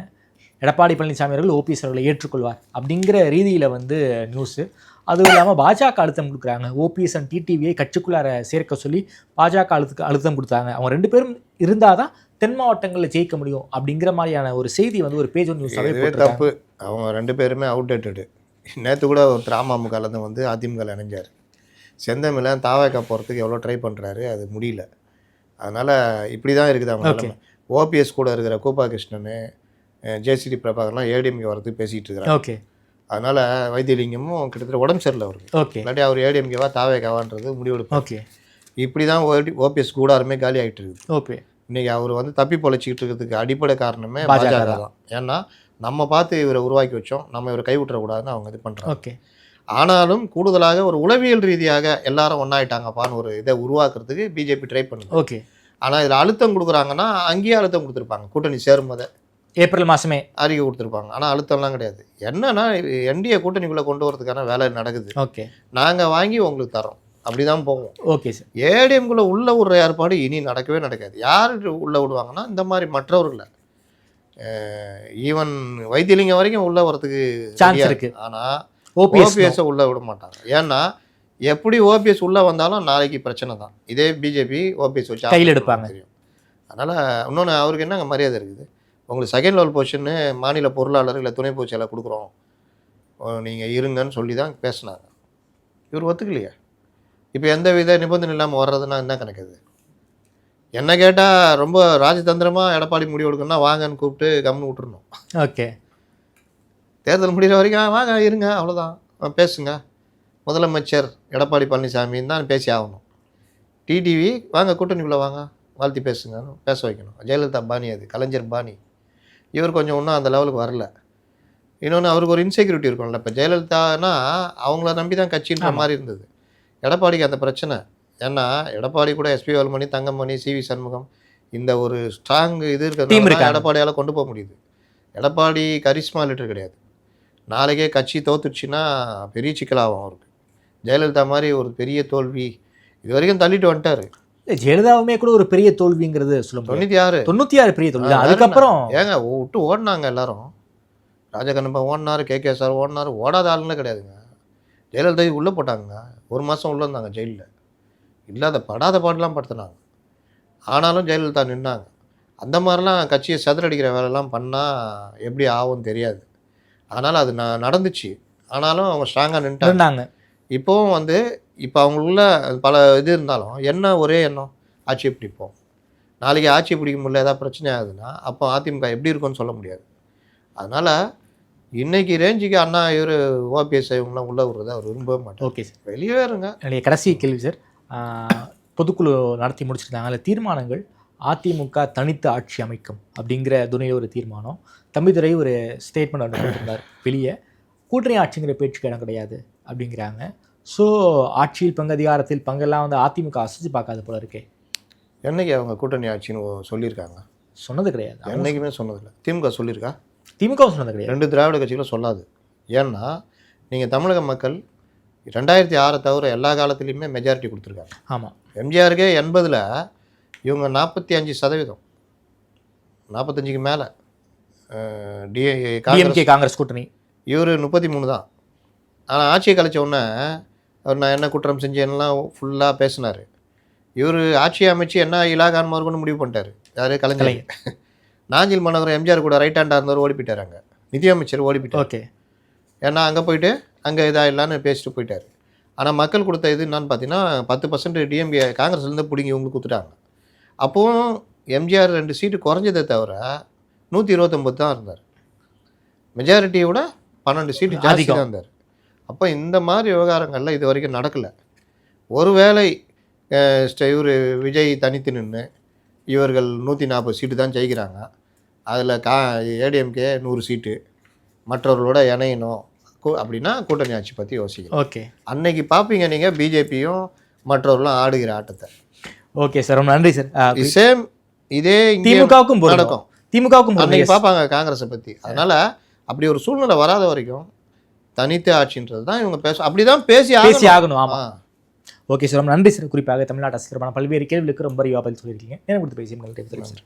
எடப்பாடி பழனிசாமி அவர்கள் ஓபிஎஸ் அவர்களை ஏற்றுக்கொள்வார் அப்படிங்கிற ரீதியில் வந்து நியூஸு. அதுவும் இல்லாமல் பாஜக அழுத்தம் கொடுக்குறாங்க, ஓபிஎஸ் அண்ட் டிடிவியை கட்சிக்குள்ளார சேர்க்க சொல்லி பாஜக அழுத்தம் கொடுத்தாங்க. அவங்க 2 பேரும் இருந்தால் தான் தென் மாவட்டங்களில் ஜெயிக்க முடியும் அப்படிங்கிற மாதிரியான ஒரு செய்தி வந்து ஒரு பேஜ் ஒன் நியூஸாகவே தப்பு. அவங்க 2 பேருமே அவுடேட்டடு. நேற்று கூட ஒருத்தர் அமமுகலேருந்து வந்து அதிமுக இணைஞ்சார். செந்தமிழன் தாவேக்கா போகிறதுக்கு எவ்வளோ ட்ரை பண்ணுறாரு, அது முடியல. அதனால் இப்படி தான் இருக்குது அவங்க நிலைமை. ஓபிஎஸ் கூட இருக்கிற கூப்பா கிருஷ்ணன், ஜேசிடி பிரபாகர்லாம் ஏடிஎம்கே வரதுக்கு பேசிகிட்டு இருக்கிறாங்க. ஓகே, அதனால் வைத்தியலிங்கமும் கிட்டத்தட்ட உடம்பு சரியில்லை அவருக்கு. ஓகே, இல்லாட்டி அவர் ஏடிஎம்கேவா தாவேக்காவான்றது முடிவெடுப்பார். ஓகே, இப்படி தான் ஓபிஎஸ் கூடாருமே காலி ஆகிட்டு இருக்குது. ஓகே, இன்றைக்கி அவர் வந்து தப்பி பொழைச்சிக்கிட்டு இருக்கிறதுக்கு அடிப்படை காரணமே பாஜக தான். ஏன்னா நம்ம பார்த்து இவரை உருவாக்கி வச்சோம், நம்ம இவரை கைவிட்டுறக்கூடாதுன்னு அவங்க இது பண்ணுறாங்க. ஓகே. ஆனாலும் கூடுதலாக ஒரு உளவியல் ரீதியாக எல்லாரும் ஒன்றாயிட்டாங்கப்பான்னு ஒரு இதை உருவாக்குறதுக்கு பிஜேபி ட்ரை பண்ணுது. ஓகே. ஆனால் இதில் அழுத்தம் கொடுக்குறாங்கன்னா அங்கேயே அழுத்தம் கொடுத்துருப்பாங்க. கூட்டணி சேரும்போதே ஏப்ரல் மாதமே அறிக்கை கொடுத்துருப்பாங்க. ஆனால் அழுத்தம்லாம் கிடையாது. என்னன்னா என்டிஏ கூட்டணிக்குள்ளே கொண்டு வரதுக்கான வேலை நடக்குது. ஓகே, நாங்கள் வாங்கி உங்களுக்கு தரோம், அப்படி தான் போவோம். Okay sir. ஏடிஎம்குள்ளே உள்ள விடுற ஏற்பாடு இனி நடக்கவே நடக்காது. யார் உள்ளே விடுவாங்கன்னா இந்த மாதிரி மற்றவர்களை, ஈவன் வைத்தியலிங்கம் வரைக்கும் உள்ளே வரதுக்கு சான்ஸ் இருக்குது. ஆனால் ஓபிஎஸ்ஸை உள்ளே விட மாட்டாங்க. ஏன்னா எப்படி ஓபிஎஸ் உள்ளே வந்தாலும் நாளைக்கு பிரச்சனை தான். இதே பிஜேபி ஓபிஎஸ் வச்சு கையில் எடுப்பாங்க. தெரியும். அதனால் இன்னொன்று அவருக்கு என்னங்க மரியாதை இருக்குது, உங்களுக்கு செகண்ட் லெவல் பொசிஷன்னு மாநில பொருளாளர் இல்லை துணை பொதுச்செயலாளர் கொடுக்குறோம், நீங்கள் இருங்கன்னு சொல்லி தான் பேசினாங்க. இவர் ஒத்துக்கலையே. இப்போ எந்த வித நிபந்தனை இல்லாமல் வர்றதுன்னா என்ன கணக்குது? என்ன கேட்டால் ரொம்ப ராஜதந்திரமாக எடப்பாடி முடிவு எடுக்கணும்னா வாங்கன்னு கூப்பிட்டு கம்னு விட்டுருணும். ஓகே. தேர்தல் முடிகிற வரைக்கும் வாங்க இருங்க அவ்வளோதான் பேசுங்க. முதலமைச்சர் எடப்பாடி பழனிசாமின்னு தான் பேசி ஆகணும். டிடிவி வாங்க கூட்டணிக்குள்ளே வாங்க வாழ்த்தி பேசுங்க, பேச வைக்கணும். ஜெயலலிதா பாணி அது, கலைஞர் பாணி. இவர் கொஞ்சம் இன்னும் அந்த லெவலுக்கு வரல. இன்னொன்று அவருக்கு ஒரு இன்செக்யூரிட்டி இருக்கும்ல. இப்போ ஜெயலலிதானா அவங்கள நம்பி தான் கட்சின்ற மாதிரி இருந்தது. எடப்பாடிக்கு அந்த பிரச்சனை. ஏன்னா எடப்பாடி கூட எஸ்பி வேலுமணி, தங்கமணி, சிவி சண்முகம் இந்த ஒரு ஸ்ட்ராங் இது இருக்கிறது எடப்பாடியால் கொண்டு போக முடியுது. எடப்பாடி கரிஸ்மா லிட்டர் கிடையாது. நாளைக்கே கட்சி தோத்துடுச்சுன்னா பெரிய சிக்கலாகும் அவருக்கு. ஜெயலலிதா மாதிரி ஒரு பெரிய தோல்வி இது வரைக்கும் தள்ளிட்டு வந்துட்டாரு. ஜெயலலிதாவுமே கூட ஒரு பெரிய தோல்விங்கிறது சொல்ல 96 பெரிய தோல்வி. அதுக்கப்புறம் ஏங்க விட்டு ஓடினாங்க எல்லாரும். ராஜகண்ணப்பா ஓடினார், கே சார் ஓடினார், ஓடாத ஆளுன்னு கிடையாதுங்க. ஜெயலலிதா உள்ளே போட்டாங்க, 1 மாதம் உள்ளே இருந்தாங்க ஜெயிலில். இல்லாத படாத பாடலாம் படுத்தினாங்க. ஆனாலும் ஜெயலலிதா நின்னாங்க. அந்த மாதிரிலாம் கட்சியை சதுரடிக்கிற வேலைலாம் பண்ணால் எப்படி ஆகும்னு தெரியாது. ஆனால் அது நடந்துச்சு. ஆனாலும் அவங்க ஸ்ட்ராங்காக நின்ட்டாங்க. இப்போவும் வந்து இப்போ அவங்களுக்குள்ள பல இது இருந்தாலும் என்ன ஒரே எண்ணம், ஆட்சியை பிடிப்போம். நாளைக்கு ஆட்சி பிடிக்க முடியல, ஏதாவது பிரச்சனை ஆகுதுன்னா அப்போ அதிமுக எப்படி இருக்குன்னு சொல்ல முடியாது. அதனால் இன்றைக்கி ரேஞ்சுக்கு அண்ணா இவர் ஓபிஎஸ் இவங்களாம் உள்ளே விடுறத அவர் விரும்பவே மாட்டார். ஓகே சார், வெளியே இருங்க. என்னுடைய கடைசி கேள்வி சார், பொதுக்குழு நடத்தி முடிச்சிருந்தாங்க. அதில் தீர்மானங்கள் அதிமுக தனித்து ஆட்சி அமைக்கும் அப்படிங்கிற துணையில் ஒரு தீர்மானம். தம்பிதுரை ஒரு ஸ்டேட்மெண்ட் அனுப்பியிருந்தார் வெளியே, கூட்டணி ஆட்சிங்கிற பேச்சுக்கு இடம் கிடையாது அப்படிங்கிறாங்க. ஸோ ஆட்சியில் பங்கு, அதிகாரத்தில் பங்கெல்லாம் வந்து அதிமுக அசைச்சு பார்க்காத போல இருக்கே. என்னைக்கு அவங்க கூட்டணி ஆட்சின்னு சொல்லியிருக்காங்க? சொன்னது கிடையாது, என்றைக்குமே சொன்னதில்லை. திமுக சொல்லியிருக்கா? திமுக சொன்னது கிடையாது. 2 திராவிட கட்சிகளும் சொல்லாது. ஏன்னா நீங்கள் தமிழக மக்கள் 2006 தவிர எல்லா காலத்துலேயுமே மெஜாரிட்டி கொடுத்துருக்காங்க. ஆமாம், எம்ஜிஆருக்கே 80ல் இவங்க 45%, 45க்கு மேலே டிஎம்கே காங்கிரஸ் கூட்டணி. இவர் 33 தான். ஆனால் ஆட்சியை கழிச்ச உடனே அவர் நான் என்ன குற்றம் செஞ்சேன்லாம் ஃபுல்லாக பேசினார். இவர் ஆட்சியை அமைச்சு என்ன இலாகான் மார்க்குன்னு முடிவு பண்ணிட்டார். யார்? கலைஞர். நாஞ்சில் மனோகர் எம்ஜிஆர் கூட ரைட் ஹேண்டாக இருந்தவர் ஓடி போயிட்டார். நிதியமைச்சர் ஓடி போயிட்டார். ஓகே, ஏன்னா அங்கே போயிட்டு அங்கே இதாக இல்லைன்னு பேசிட்டு போயிட்டார். ஆனால் மக்கள் கொடுத்த இது என்னன்னு பார்த்தீங்கன்னா 10% டிஎம்கே காங்கிரஸ்லேருந்து பிடிங்கி இவங்களுக்கு கொடுத்துட்டாங்க. அப்போவும் எம்ஜிஆர் 2 சீட்டு குறைஞ்சதை தவிர 129 தான் இருந்தார். மெஜாரிட்டியை விட 12 சீட்டு ஜாஸ்தி தான் இருந்தார். அப்போ இந்த மாதிரி விவகாரங்கள்லாம் இது வரைக்கும் நடக்கலை. ஒருவேளை இவர் விஜய் தனித்து நின்று இவர்கள் 140 சீட்டு தான் ஜெயிக்கிறாங்க. அதில் ஏடிஎம்கே 100 சீட்டு மற்றவர்களோட இணையணும் அப்படின்னா கூட்டணி ஆட்சி பற்றி யோசிக்கலாம். ஓகே, அன்னைக்கு பார்ப்பீங்க நீங்கள் பிஜேபியும் மற்றவர்களும் ஆடுகிற ஆட்டத்தை. ஓகே சார், ரொம்ப நன்றி சார். சேம் இதே திமுகவுக்கும் நடக்கும். திமுகவுக்கும் அன்னைக்கு பார்ப்பாங்க காங்கிரஸை பற்றி. அதனால் அப்படி ஒரு சூழ்நிலை வராத வரைக்கும் தனித்து ஆட்சின்றது தான் இவங்க அப்படிதான் பேசி ஆகணும். ஆமாம். ஓகே சார், ரொம்ப நன்றி சார். குறிப்பாக தமிழ்நாட்டு அரசியல் பல்வேறு கேள்விகளுக்கு ரொம்ப பதில் சொல்லியிருக்கீங்க. நேரம் கொடுத்து பேசி சார்.